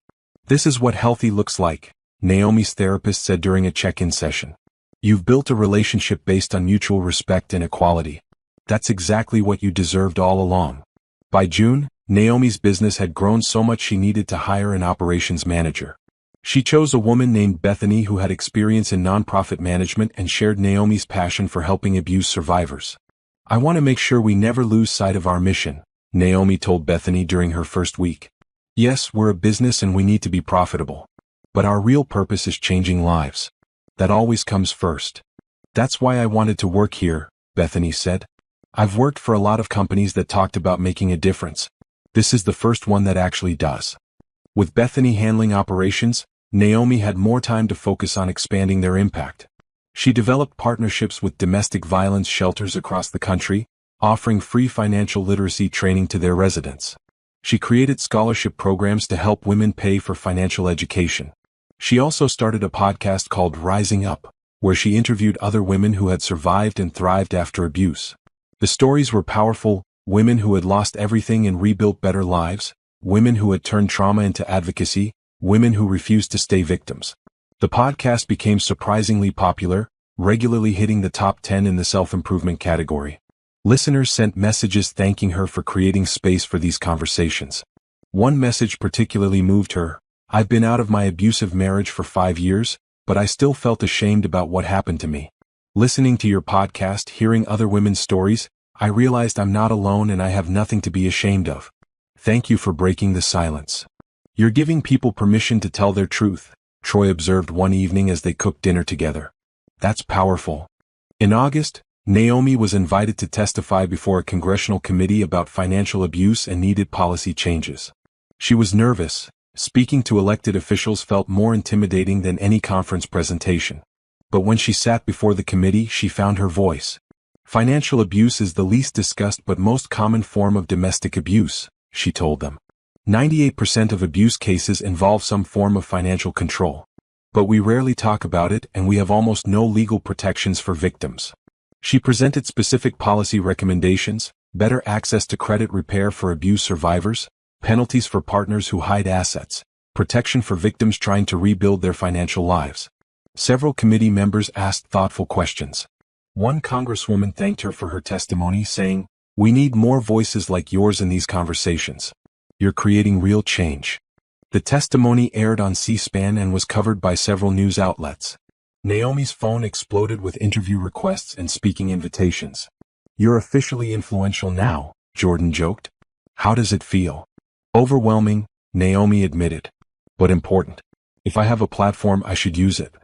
"This is what healthy looks like," Naomi's therapist said during a check-in session. "You've built a relationship based on mutual respect and equality. That's exactly what you deserved all along." By June, Naomi's business had grown so much she needed to hire an operations manager. She chose a woman named Bethany who had experience in nonprofit management and shared Naomi's passion for helping abuse survivors. "I want to make sure we never lose sight of our mission," Naomi told Bethany during her first week. "Yes, we're a business and we need to be profitable. But our real purpose is changing lives. That always comes first. That's why I wanted to work here," Bethany said. "I've worked for a lot of companies that talked about making a difference. This is the first one that actually does." With Bethany handling operations, Naomi had more time to focus on expanding their impact. She developed partnerships with domestic violence shelters across the country, offering free financial literacy training to their residents. She created scholarship programs to help women pay for financial education. She also started a podcast called Rising Up, where she interviewed other women who had survived and thrived after abuse. The stories were powerful: women who had lost everything and rebuilt better lives, women who had turned trauma into advocacy, women who refused to stay victims. The podcast became surprisingly popular, regularly hitting the top 10 in the self-improvement category. Listeners sent messages thanking her for creating space for these conversations. One message particularly moved her: "I've been out of my abusive marriage for 5 years, but I still felt ashamed about what happened to me. Listening to your podcast, hearing other women's stories, I realized I'm not alone and I have nothing to be ashamed of. Thank you for breaking the silence. You're giving people permission to tell their truth," Troy observed one evening as they cooked dinner together. "That's powerful." In August, Naomi was invited to testify before a congressional committee about financial abuse and needed policy changes. She was nervous. Speaking to elected officials felt more intimidating than any conference presentation. But when she sat before the committee, she found her voice. "Financial abuse is the least discussed but most common form of domestic abuse," she told them. 98% of abuse cases involve some form of financial control. But we rarely talk about it and we have almost no legal protections for victims. She presented specific policy recommendations: better access to credit repair for abuse survivors, penalties for partners who hide assets, protection for victims trying to rebuild their financial lives. Several committee members asked thoughtful questions. One congresswoman thanked her for her testimony, saying, "We need more voices like yours in these conversations. You're creating real change." The testimony aired on C-SPAN and was covered by several news outlets. Naomi's phone exploded with interview requests and speaking invitations. "You're officially influential now," Jordan joked. "How does it feel?" "Overwhelming," Naomi admitted. "But important. If I have a platform, I should use it."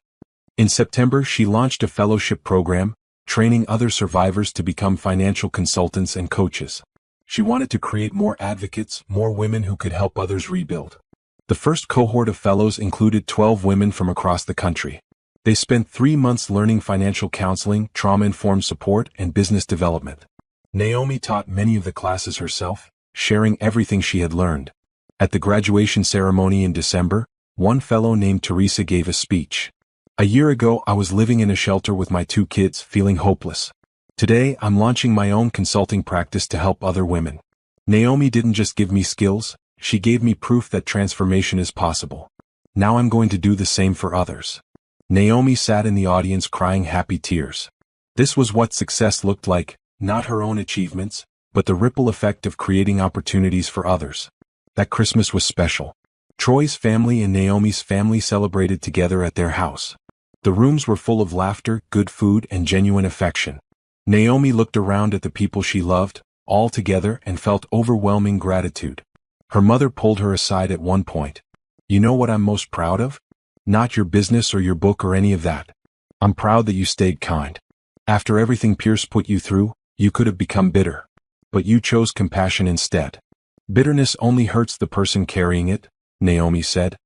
In September, she launched a fellowship program, training other survivors to become financial consultants and coaches. She wanted to create more advocates, more women who could help others rebuild. The first cohort of fellows included 12 women from across the country. They spent 3 months learning financial counseling, trauma-informed support, and business development. Naomi taught many of the classes herself, sharing everything she had learned. At the graduation ceremony in December, one fellow named Teresa gave a speech. "A year ago, I was living in a shelter with my 2 kids, feeling hopeless. Today, I'm launching my own consulting practice to help other women. Naomi didn't just give me skills, she gave me proof that transformation is possible. Now I'm going to do the same for others." Naomi sat in the audience crying happy tears. This was what success looked like, not her own achievements, but the ripple effect of creating opportunities for others. That Christmas was special. Troy's family and Naomi's family celebrated together at their house. The rooms were full of laughter, good food, and genuine affection. Naomi looked around at the people she loved, all together, and felt overwhelming gratitude. Her mother pulled her aside at one point. "You know what I'm most proud of? Not your business or your book or any of that. I'm proud that you stayed kind. After everything Pierce put you through, you could have become bitter. But you chose compassion instead. Bitterness only hurts the person carrying it, Naomi said.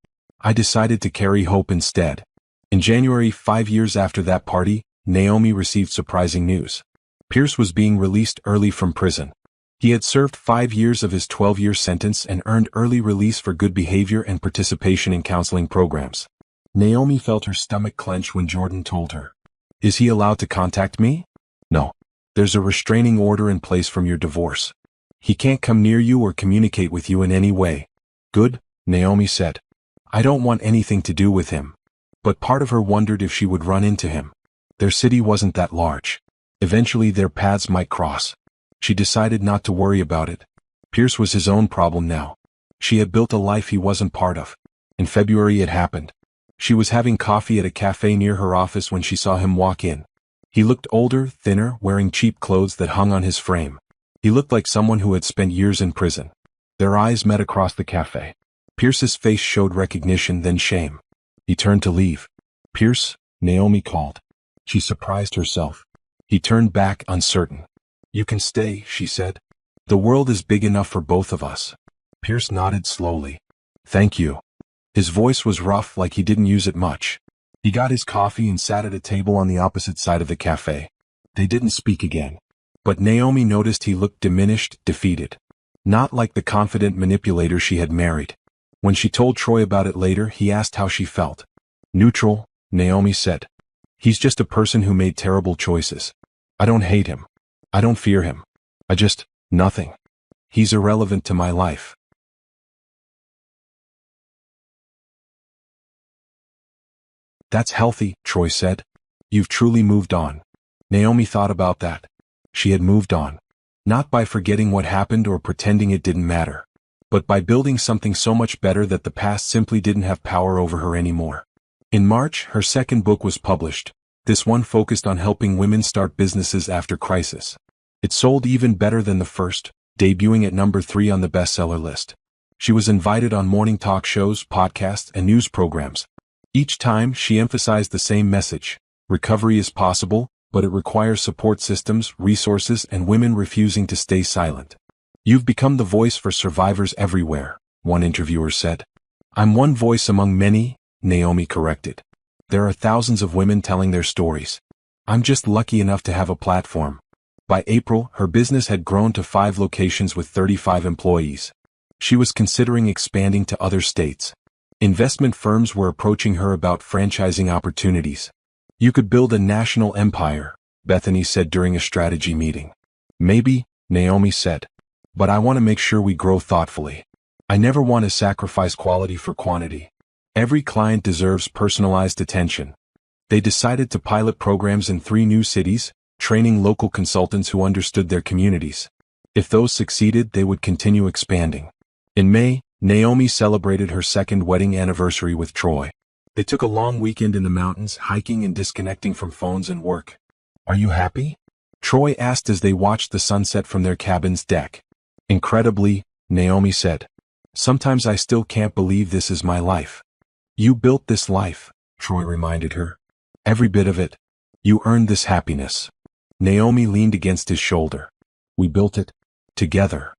I decided to carry hope instead. In January, 5 years after that party, Naomi received surprising news. Pierce was being released early from prison. He had served 5 years of his 12-year sentence and earned early release for good behavior and participation in counseling programs. Naomi felt her stomach clench when Jordan told her, "Is he allowed to contact me?" "No. There's a restraining order in place from your divorce. He can't come near you or communicate with you in any way." "Good," Naomi said. "I don't want anything to do with him." But part of her wondered if she would run into him. Their city wasn't that large. Eventually their paths might cross. She decided not to worry about it. Pierce was his own problem now. She had built a life he wasn't part of. In February it happened. She was having coffee at a cafe near her office when she saw him walk in. He looked older, thinner, wearing cheap clothes that hung on his frame. He looked like someone who had spent years in prison. Their eyes met across the cafe. Pierce's face showed recognition, then shame. He turned to leave. "Pierce," Naomi called. She surprised herself. He turned back, uncertain. "You can stay," she said. "The world is big enough for both of us." Pierce nodded slowly. "Thank you." His voice was rough, like he didn't use it much. He got his coffee and sat at a table on the opposite side of the cafe. They didn't speak again. But Naomi noticed he looked diminished, defeated. Not like the confident manipulator she had married. When she told Troy about it later, he asked how she felt. "Neutral," Naomi said. "He's just a person who made terrible choices. I don't hate him. I don't fear him. Nothing. He's irrelevant to my life." "That's healthy," Troy said. "You've truly moved on." Naomi thought about that. She had moved on. Not by forgetting what happened or pretending it didn't matter, but by building something so much better that the past simply didn't have power over her anymore. In March, her second book was published. This one focused on helping women start businesses after crisis. It sold even better than the first, debuting at number 3 on the bestseller list. She was invited on morning talk shows, podcasts, and news programs. Each time, she emphasized the same message: recovery is possible, but it requires support systems, resources, and women refusing to stay silent. "You've become the voice for survivors everywhere," one interviewer said. "I'm one voice among many," Naomi corrected. "There are thousands of women telling their stories. I'm just lucky enough to have a platform." By April, her business had grown to 5 locations with 35 employees. She was considering expanding to other states. Investment firms were approaching her about franchising opportunities. "You could build a national empire," Bethany said during a strategy meeting. "Maybe," Naomi said. "But I want to make sure we grow thoughtfully. I never want to sacrifice quality for quantity. Every client deserves personalized attention." They decided to pilot programs in 3 new cities, training local consultants who understood their communities. If those succeeded, they would continue expanding. In May, Naomi celebrated her 2nd wedding anniversary with Troy. They took a long weekend in the mountains, hiking and disconnecting from phones and work. "Are you happy?" Troy asked as they watched the sunset from their cabin's deck. "Incredibly," Naomi said. "Sometimes I still can't believe this is my life." "You built this life," Troy reminded her. "Every bit of it. You earned this happiness." Naomi leaned against his shoulder. "We built it together."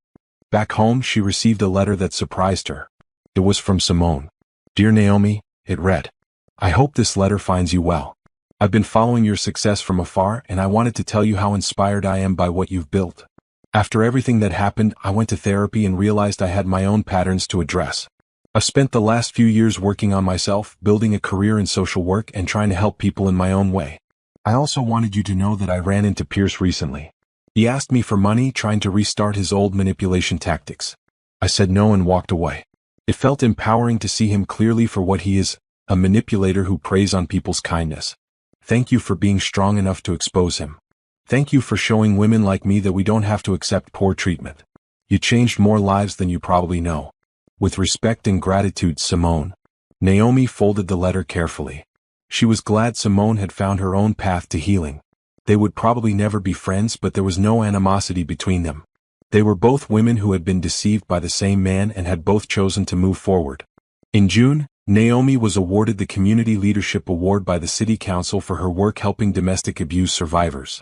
Back home, she received a letter that surprised her. It was from Simone. "Dear Naomi," it read, "I hope this letter finds you well. I've been following your success from afar, and I wanted to tell you how inspired I am by what you've built. After everything that happened, I went to therapy and realized I had my own patterns to address. I've spent the last few years working on myself, building a career in social work and trying to help people in my own way. I also wanted you to know that I ran into Pierce recently. He asked me for money, trying to restart his old manipulation tactics. I said no and walked away. It felt empowering to see him clearly for what he is, a manipulator who preys on people's kindness. Thank you for being strong enough to expose him. Thank you for showing women like me that we don't have to accept poor treatment. You changed more lives than you probably know. With respect and gratitude, Simone." Naomi folded the letter carefully. She was glad Simone had found her own path to healing. They would probably never be friends, but there was no animosity between them. They were both women who had been deceived by the same man and had both chosen to move forward. In June, Naomi was awarded the Community Leadership Award by the City Council for her work helping domestic abuse survivors.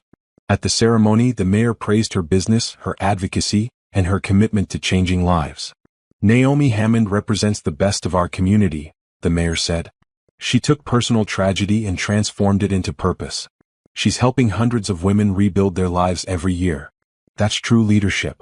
At the ceremony, the mayor praised her business, her advocacy, and her commitment to changing lives. Naomi Hammond represents the best of our community, the mayor said. She took personal tragedy and transformed it into purpose. She's helping hundreds of women rebuild their lives every year. That's true leadership.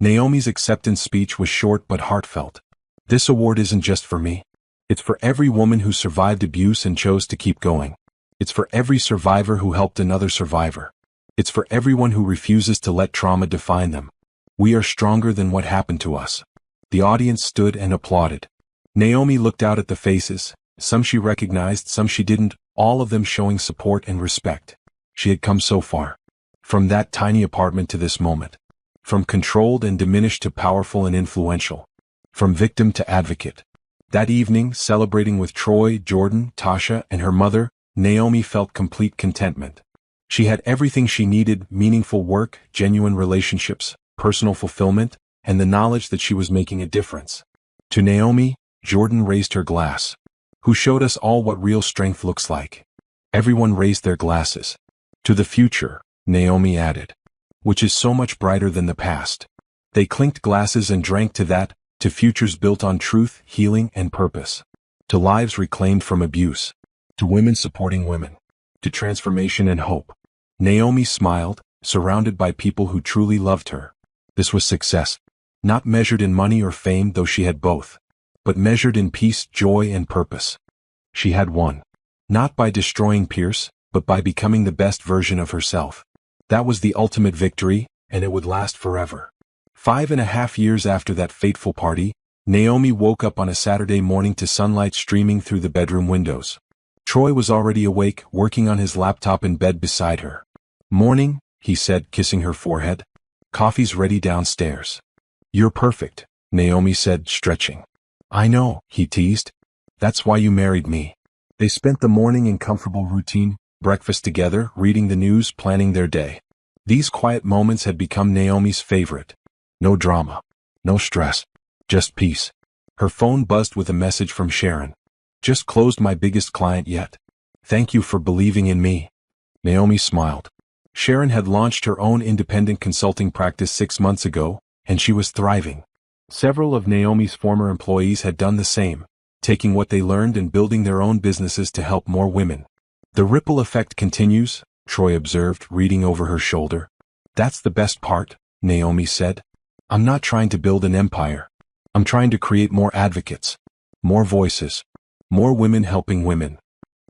Naomi's acceptance speech was short but heartfelt. This award isn't just for me. It's for every woman who survived abuse and chose to keep going. It's for every survivor who helped another survivor. It's for everyone who refuses to let trauma define them. We are stronger than what happened to us. The audience stood and applauded. Naomi looked out at the faces, some she recognized, some she didn't, all of them showing support and respect. She had come so far. From that tiny apartment to this moment. From controlled and diminished to powerful and influential. From victim to advocate. That evening, celebrating with Troy, Jordan, Tasha, and her mother, Naomi felt complete contentment. She had everything she needed: meaningful work, genuine relationships, personal fulfillment, and the knowledge that she was making a difference. To Naomi, Jordan raised her glass. Who showed us all what real strength looks like. Everyone raised their glasses. To the future, Naomi added. Which is so much brighter than the past. They clinked glasses and drank to that, to futures built on truth, healing, and purpose. To lives reclaimed from abuse. To women supporting women. To transformation and hope. Naomi smiled, surrounded by people who truly loved her. This was success. Not measured in money or fame, though she had both. But measured in peace, joy, and purpose. She had won. Not by destroying Pierce, but by becoming the best version of herself. That was the ultimate victory, and it would last forever. 5.5 years after that fateful party, Naomi woke up on a Saturday morning to sunlight streaming through the bedroom windows. Troy was already awake, working on his laptop in bed beside her. "Morning," he said, kissing her forehead. "Coffee's ready downstairs." "You're perfect," Naomi said, stretching. "I know," he teased. "That's why you married me." They spent the morning in comfortable routine, breakfast together, reading the news, planning their day. These quiet moments had become Naomi's favorite. No drama. No stress. Just peace. Her phone buzzed with a message from Sharon. "Just closed my biggest client yet. Thank you for believing in me." Naomi smiled. Sharon had launched her own independent consulting practice 6 months ago, and she was thriving. Several of Naomi's former employees had done the same, taking what they learned and building their own businesses to help more women. "The ripple effect continues," Troy observed, reading over her shoulder. "That's the best part," Naomi said. "I'm not trying to build an empire. I'm trying to create more advocates. More voices. More women helping women."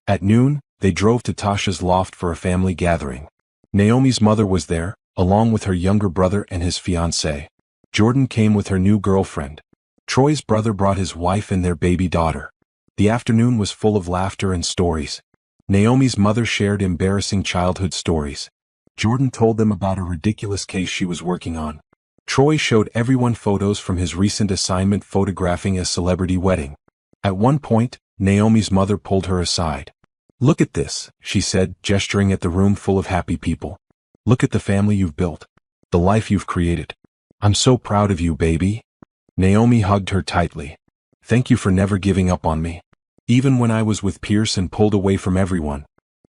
At noon, they drove to Tasha's loft for a family gathering. Naomi's mother was there, along with her younger brother and his fiancée. Jordan came with her new girlfriend. Troy's brother brought his wife and their baby daughter. The afternoon was full of laughter and stories. Naomi's mother shared embarrassing childhood stories. Jordan told them about a ridiculous case she was working on. Troy showed everyone photos from his recent assignment photographing a celebrity wedding. At one point, Naomi's mother pulled her aside. "Look at this," she said, gesturing at the room full of happy people. "Look at the family you've built. The life you've created. I'm so proud of you, baby." Naomi hugged her tightly. "Thank you for never giving up on me. Even when I was with Pierce and pulled away from everyone.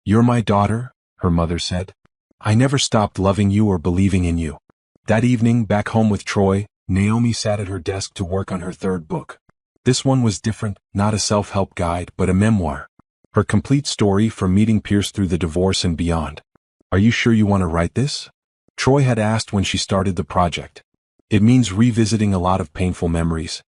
You're my daughter," her mother said. "I never stopped loving you or believing in you." That evening, back home with Troy, Naomi sat at her desk to work on her third book. This one was different, not a self-help guide, but a memoir. Her complete story from meeting Pierce through the divorce and beyond. "Are you sure you want to write this?" Troy had asked when she started the project. "It means revisiting a lot of painful memories."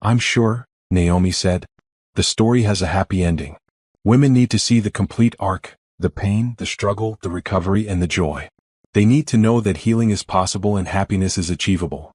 "I'm sure," Naomi said. "The story has a happy ending. Women need to see the complete arc, the pain, the struggle, the recovery, and the joy. They need to know that healing is possible and happiness is achievable."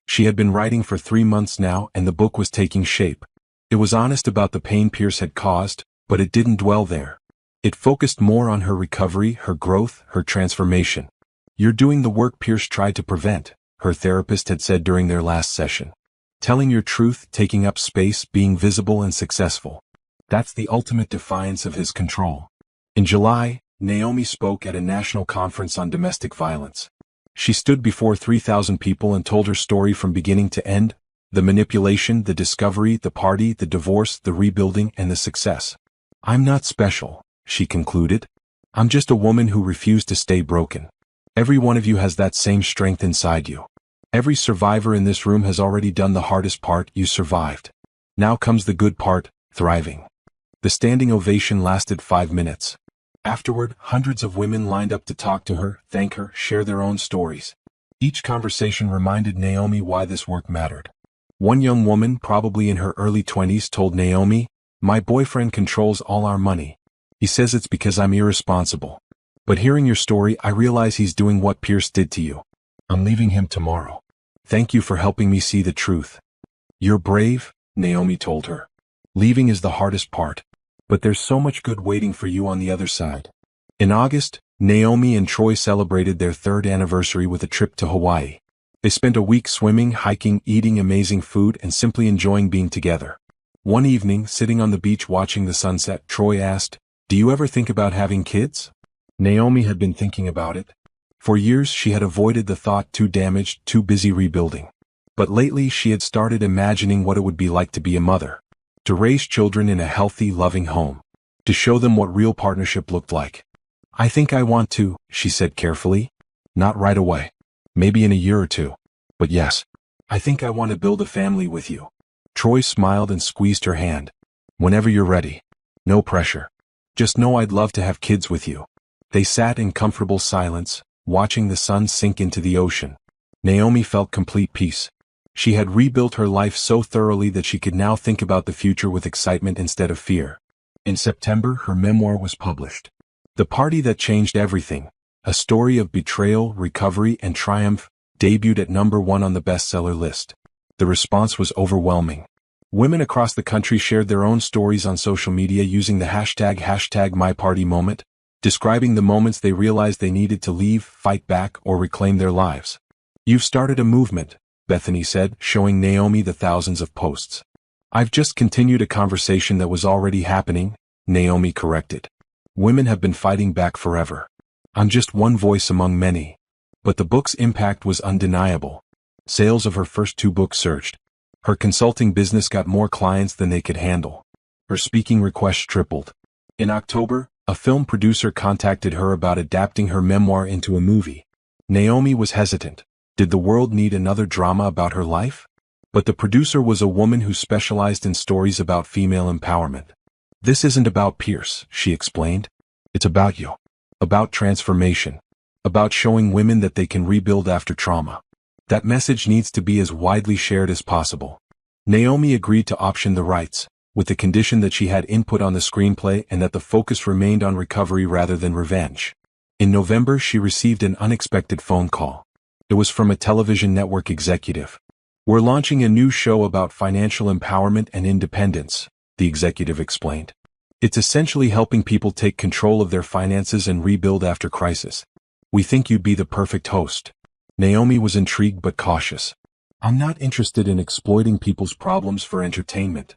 She had been writing for 3 months now, and the book was taking shape. It was honest about the pain Pierce had caused, but it didn't dwell there. It focused more on her recovery, her growth, her transformation. "You're doing the work Pierce tried to prevent," her therapist had said during their last session. "Telling your truth, taking up space, being visible and successful. That's the ultimate defiance of his control." In July, Naomi spoke at a national conference on domestic violence. She stood before 3,000 people and told her story from beginning to end, The manipulation, the discovery, the party, the divorce, the rebuilding, and the success. I'm not special, she concluded. I'm just a woman who refused to stay broken. Every one of you has that same strength inside you. Every survivor in this room has already done the hardest part. You survived. Now comes the good part, thriving. The standing ovation lasted 5 minutes. Afterward, hundreds of women lined up to talk to her, thank her, share their own stories. Each conversation reminded Naomi why this work mattered. One young woman, probably in her early 20s, told Naomi, "My boyfriend controls all our money. He says it's because I'm irresponsible. But hearing your story, I realize he's doing what Pierce did to you. I'm leaving him tomorrow. Thank you for helping me see the truth." "You're brave," Naomi told her. "Leaving is the hardest part. But there's so much good waiting for you on the other side." In August, Naomi and Troy celebrated their 3rd anniversary with a trip to Hawaii. They spent a week swimming, hiking, eating amazing food, and simply enjoying being together. One evening, sitting on the beach watching the sunset, Troy asked, "Do you ever think about having kids?" Naomi had been thinking about it. For years she had avoided the thought, too damaged, too busy rebuilding. But lately she had started imagining what it would be like to be a mother. To raise children in a healthy, loving home. To show them what real partnership looked like. "I think I want to," she said carefully. "Not right away. Maybe in a year or 2. But yes, I think I want to build a family with you." Troy smiled and squeezed her hand. "Whenever you're ready. No pressure. Just know I'd love to have kids with you." They sat in comfortable silence, watching the sun sink into the ocean. Naomi felt complete peace. She had rebuilt her life so thoroughly that she could now think about the future with excitement instead of fear. In September, her memoir was published. The Party That Changed Everything, a story of betrayal, recovery, and triumph, debuted at #1 on the bestseller list. The response was overwhelming. Women across the country shared their own stories on social media using the hashtag #MyPartyMoment, describing the moments they realized they needed to leave, fight back, or reclaim their lives. "You've started a movement," Bethany said, showing Naomi the thousands of posts. "I've just continued a conversation that was already happening," Naomi corrected. "Women have been fighting back forever. I'm just one voice among many." But the book's impact was undeniable. Sales of her first 2 books surged. Her consulting business got more clients than they could handle. Her speaking requests tripled. In October, a film producer contacted her about adapting her memoir into a movie. Naomi was hesitant. Did the world need another drama about her life? But the producer was a woman who specialized in stories about female empowerment. "This isn't about Pierce," she explained. "It's about you. About transformation. About showing women that they can rebuild after trauma. That message needs to be as widely shared as possible." Naomi agreed to option the rights, with the condition that she had input on the screenplay and that the focus remained on recovery rather than revenge. In November, she received an unexpected phone call. It was from a television network executive. "We're launching a new show about financial empowerment and independence," the executive explained. "It's essentially helping people take control of their finances and rebuild after crisis. We think you'd be the perfect host." Naomi was intrigued but cautious. "I'm not interested in exploiting people's problems for entertainment."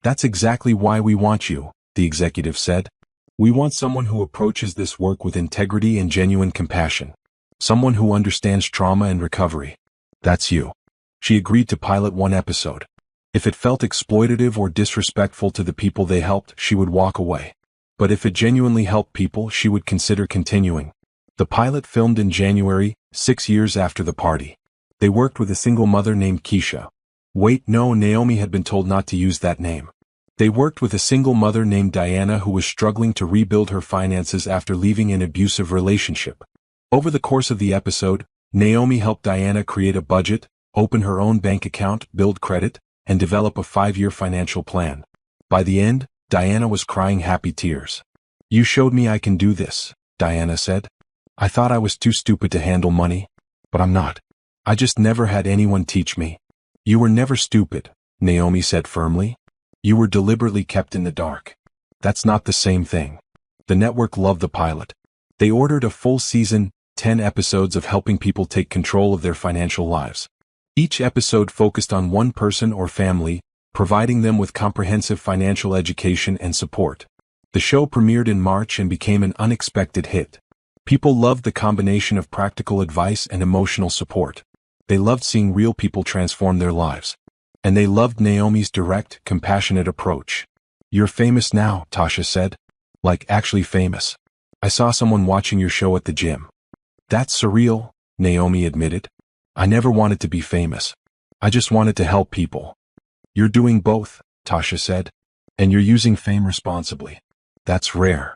"That's exactly why we want you," the executive said. "We want someone who approaches this work with integrity and genuine compassion. Someone who understands trauma and recovery. That's you." She agreed to pilot 1 episode. If it felt exploitative or disrespectful to the people they helped, she would walk away. But if it genuinely helped people, she would consider continuing. The pilot filmed in January, 6 years after the party. They worked with a single mother named Keisha. Wait, no, Naomi had been told not to use that name. They worked with a single mother named Diana who was struggling to rebuild her finances after leaving an abusive relationship. Over the course of the episode, Naomi helped Diana create a budget, open her own bank account, build credit, and develop a 5-year financial plan. By the end, Diana was crying happy tears. "You showed me I can do this," Diana said. "I thought I was too stupid to handle money. But I'm not. I just never had anyone teach me." "You were never stupid," Naomi said firmly. "You were deliberately kept in the dark. That's not the same thing." The network loved the pilot. They ordered a full season, 10 episodes of helping people take control of their financial lives. Each episode focused on one person or family, providing them with comprehensive financial education and support. The show premiered in March and became an unexpected hit. People loved the combination of practical advice and emotional support. They loved seeing real people transform their lives. And they loved Naomi's direct, compassionate approach. "You're famous now," Tasha said. "Like actually famous. I saw someone watching your show at the gym." "That's surreal," Naomi admitted. "I never wanted to be famous. I just wanted to help people." "You're doing both," Tasha said. "And you're using fame responsibly. That's rare."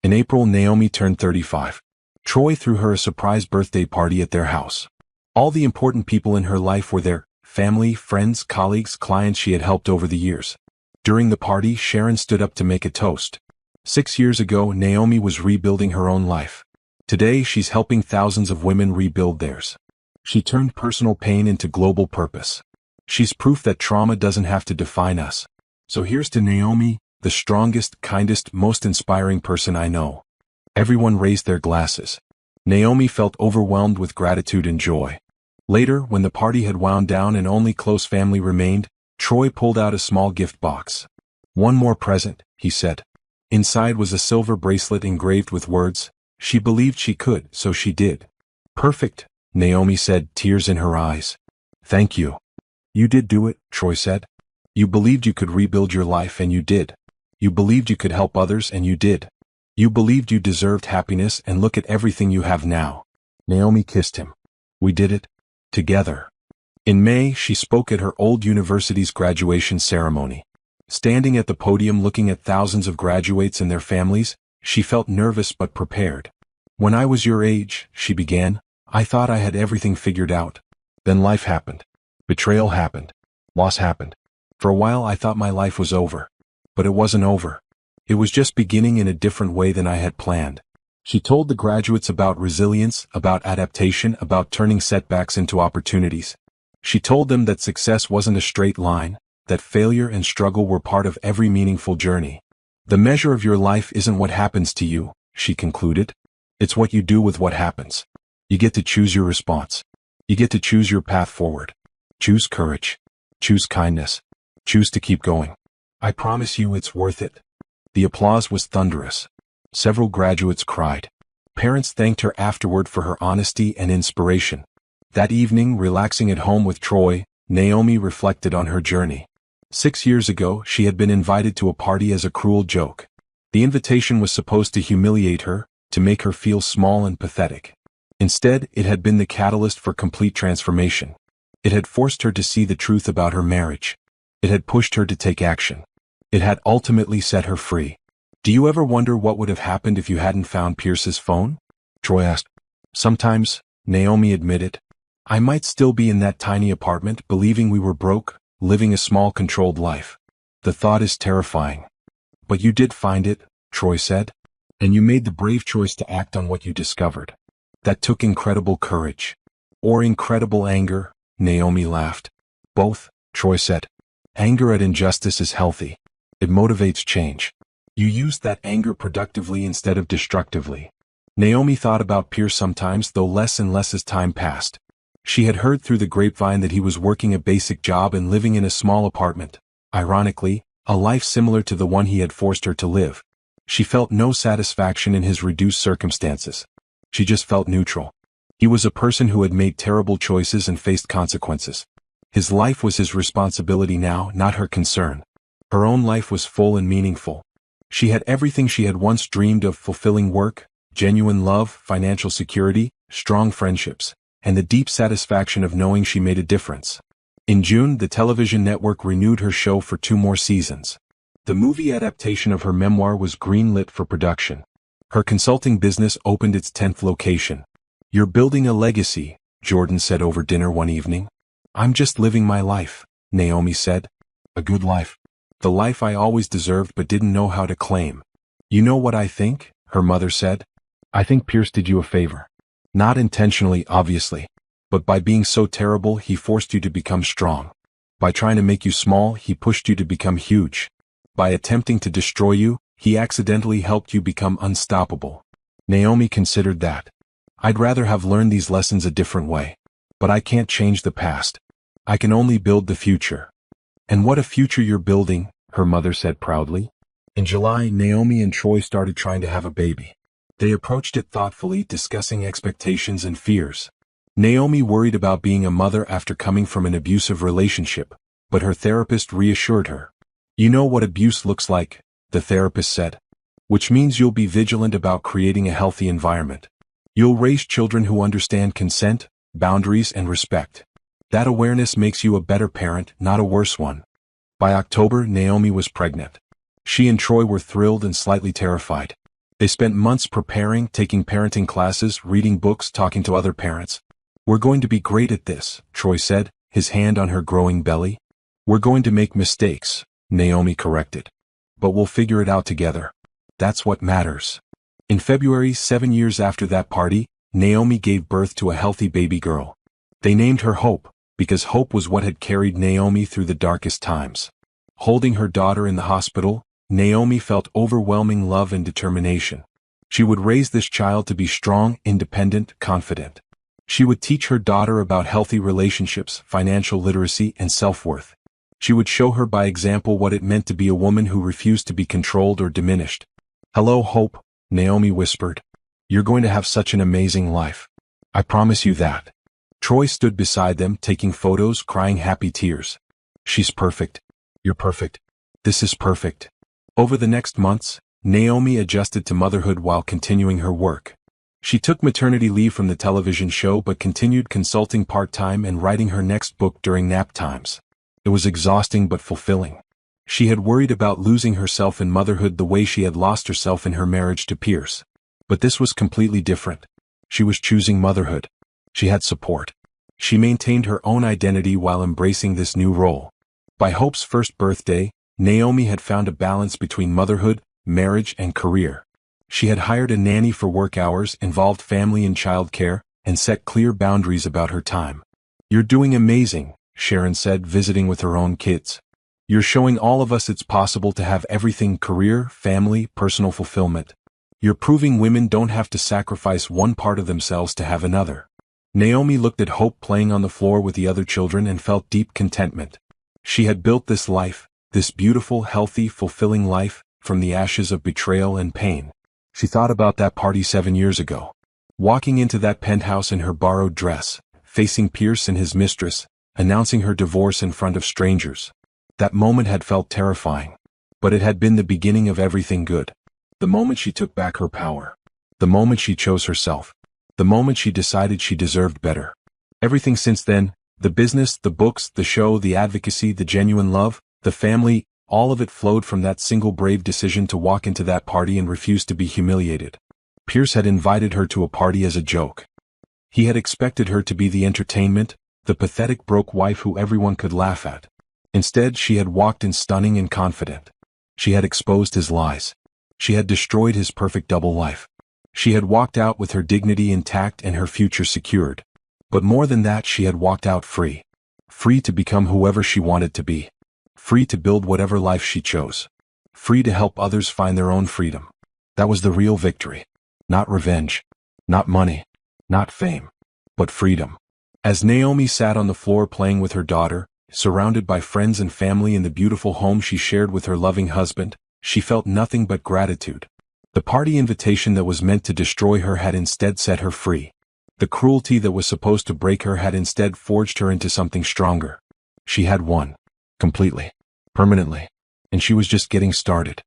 In April, Naomi turned 35. Troy threw her a surprise birthday party at their house. All the important people in her life were there: family, friends, colleagues, clients she had helped over the years. During the party, Sharon stood up to make a toast. 6 years ago, Naomi was rebuilding her own life. Today, she's helping thousands of women rebuild theirs. She turned personal pain into global purpose. She's proof that trauma doesn't have to define us. So here's to Naomi, the strongest, kindest, most inspiring person I know. Everyone raised their glasses. Naomi felt overwhelmed with gratitude and joy. Later, when the party had wound down and only close family remained, Troy pulled out a small gift box. "One more present," he said. Inside was a silver bracelet engraved with words, "She believed she could, so she did." "Perfect," Naomi said, tears in her eyes. "Thank you. You did do it," Troy said. "You believed you could rebuild your life and you did. You believed you could help others and you did. You believed you deserved happiness and look at everything you have now." Naomi kissed him. "We did it. Together." In May, she spoke at her old university's graduation ceremony. Standing at the podium looking at thousands of graduates and their families, she felt nervous but prepared. "When I was your age," she began, "I thought I had everything figured out. Then life happened. Betrayal happened. Loss happened. For a while I thought my life was over. But it wasn't over. It was just beginning in a different way than I had planned." She told the graduates about resilience, about adaptation, about turning setbacks into opportunities. She told them that success wasn't a straight line, that failure and struggle were part of every meaningful journey. "The measure of your life isn't what happens to you," she concluded. "It's what you do with what happens. You get to choose your response. You get to choose your path forward. Choose courage. Choose kindness. Choose to keep going. I promise you it's worth it." The applause was thunderous. Several graduates cried. Parents thanked her afterward for her honesty and inspiration. That evening, relaxing at home with Troy, Naomi reflected on her journey. 6 years ago, she had been invited to a party as a cruel joke. The invitation was supposed to humiliate her, to make her feel small and pathetic. Instead, it had been the catalyst for complete transformation. It had forced her to see the truth about her marriage. It had pushed her to take action. It had ultimately set her free. "Do you ever wonder what would have happened if you hadn't found Pierce's phone?" Troy asked. "Sometimes," Naomi admitted. "I might still be in that tiny apartment, believing we were broke, living a small, controlled life. The thought is terrifying." "But you did find it," Troy said. "And you made the brave choice to act on what you discovered. That took incredible courage." "Or incredible anger," Naomi laughed. "Both," Troy said. "Anger at injustice is healthy. It motivates change. You used that anger productively instead of destructively." Naomi thought about Pierce sometimes, though less and less as time passed. She had heard through the grapevine that he was working a basic job and living in a small apartment. Ironically, a life similar to the one he had forced her to live. She felt no satisfaction in his reduced circumstances. She just felt neutral. He was a person who had made terrible choices and faced consequences. His life was his responsibility now, not her concern. Her own life was full and meaningful. She had everything she had once dreamed of: fulfilling work, genuine love, financial security, strong friendships, and the deep satisfaction of knowing she made a difference. In June, the television network renewed her show for 2 more seasons. The movie adaptation of her memoir was greenlit for production. Her consulting business opened its 10th location. "You're building a legacy," Jordan said over dinner one evening. "I'm just living my life," Naomi said. "A good life. The life I always deserved but didn't know how to claim." "You know what I think?" her mother said. "I think Pierce did you a favor. Not intentionally, obviously. But by being so terrible, he forced you to become strong. By trying to make you small, he pushed you to become huge. By attempting to destroy you, he accidentally helped you become unstoppable." Naomi considered that. "I'd rather have learned these lessons a different way. But I can't change the past. I can only build the future." "And what a future you're building," her mother said proudly. In July, Naomi and Troy started trying to have a baby. They approached it thoughtfully, discussing expectations and fears. Naomi worried about being a mother after coming from an abusive relationship. but her therapist reassured her. "You know what abuse looks like," the therapist said. "Which means you'll be vigilant about creating a healthy environment. You'll raise children who understand consent, boundaries, and respect. That awareness makes you a better parent, not a worse one." By October, Naomi was pregnant. She and Troy were thrilled and slightly terrified. They spent months preparing, taking parenting classes, reading books, talking to other parents. "We're going to be great at this," Troy said, his hand on her growing belly. "We're going to make mistakes," Naomi corrected. "But we'll figure it out together. That's what matters." In February, 7 years after that party, Naomi gave birth to a healthy baby girl. They named her Hope, because hope was what had carried Naomi through the darkest times. Holding her daughter in the hospital, Naomi felt overwhelming love and determination. She would raise this child to be strong, independent, confident. She would teach her daughter about healthy relationships, financial literacy, and self-worth. She would show her by example what it meant to be a woman who refused to be controlled or diminished. "Hello, Hope," Naomi whispered. "You're going to have such an amazing life. I promise you that." Troy stood beside them, taking photos, crying happy tears. "She's perfect. You're perfect. This is perfect." Over the next months, Naomi adjusted to motherhood while continuing her work. She took maternity leave from the television show but continued consulting part-time and writing her next book during nap times. It was exhausting but fulfilling. She had worried about losing herself in motherhood the way she had lost herself in her marriage to Pierce. But this was completely different. She was choosing motherhood. She had support. She maintained her own identity while embracing this new role. By Hope's first birthday, Naomi had found a balance between motherhood, marriage, and career. She had hired a nanny for work hours, involved family in childcare, and set clear boundaries about her time. "You're doing amazing," Sharon said, visiting with her own kids. "You're showing all of us it's possible to have everything: career, family, personal fulfillment. You're proving women don't have to sacrifice one part of themselves to have another." Naomi looked at Hope playing on the floor with the other children and felt deep contentment. She had built this life, this beautiful, healthy, fulfilling life, from the ashes of betrayal and pain. She thought about that party 7 years ago. Walking into that penthouse in her borrowed dress, facing Pierce and his mistress, announcing her divorce in front of strangers. That moment had felt terrifying. But it had been the beginning of everything good. The moment she took back her power. The moment she chose herself. The moment she decided she deserved better. Everything since then, the business, the books, the show, the advocacy, the genuine love, the family, all of it flowed from that single brave decision to walk into that party and refuse to be humiliated. Pierce had invited her to a party as a joke. He had expected her to be the entertainment, the pathetic broke wife who everyone could laugh at. Instead, she had walked in stunning and confident. She had exposed his lies. She had destroyed his perfect double life. She had walked out with her dignity intact and her future secured. But more than that, she had walked out free. Free to become whoever she wanted to be. Free to build whatever life she chose. Free to help others find their own freedom. That was the real victory. Not revenge. Not money. Not fame. But freedom. As Naomi sat on the floor playing with her daughter, surrounded by friends and family in the beautiful home she shared with her loving husband, she felt nothing but gratitude. The party invitation that was meant to destroy her had instead set her free. The cruelty that was supposed to break her had instead forged her into something stronger. She had won. Completely. Permanently. And she was just getting started.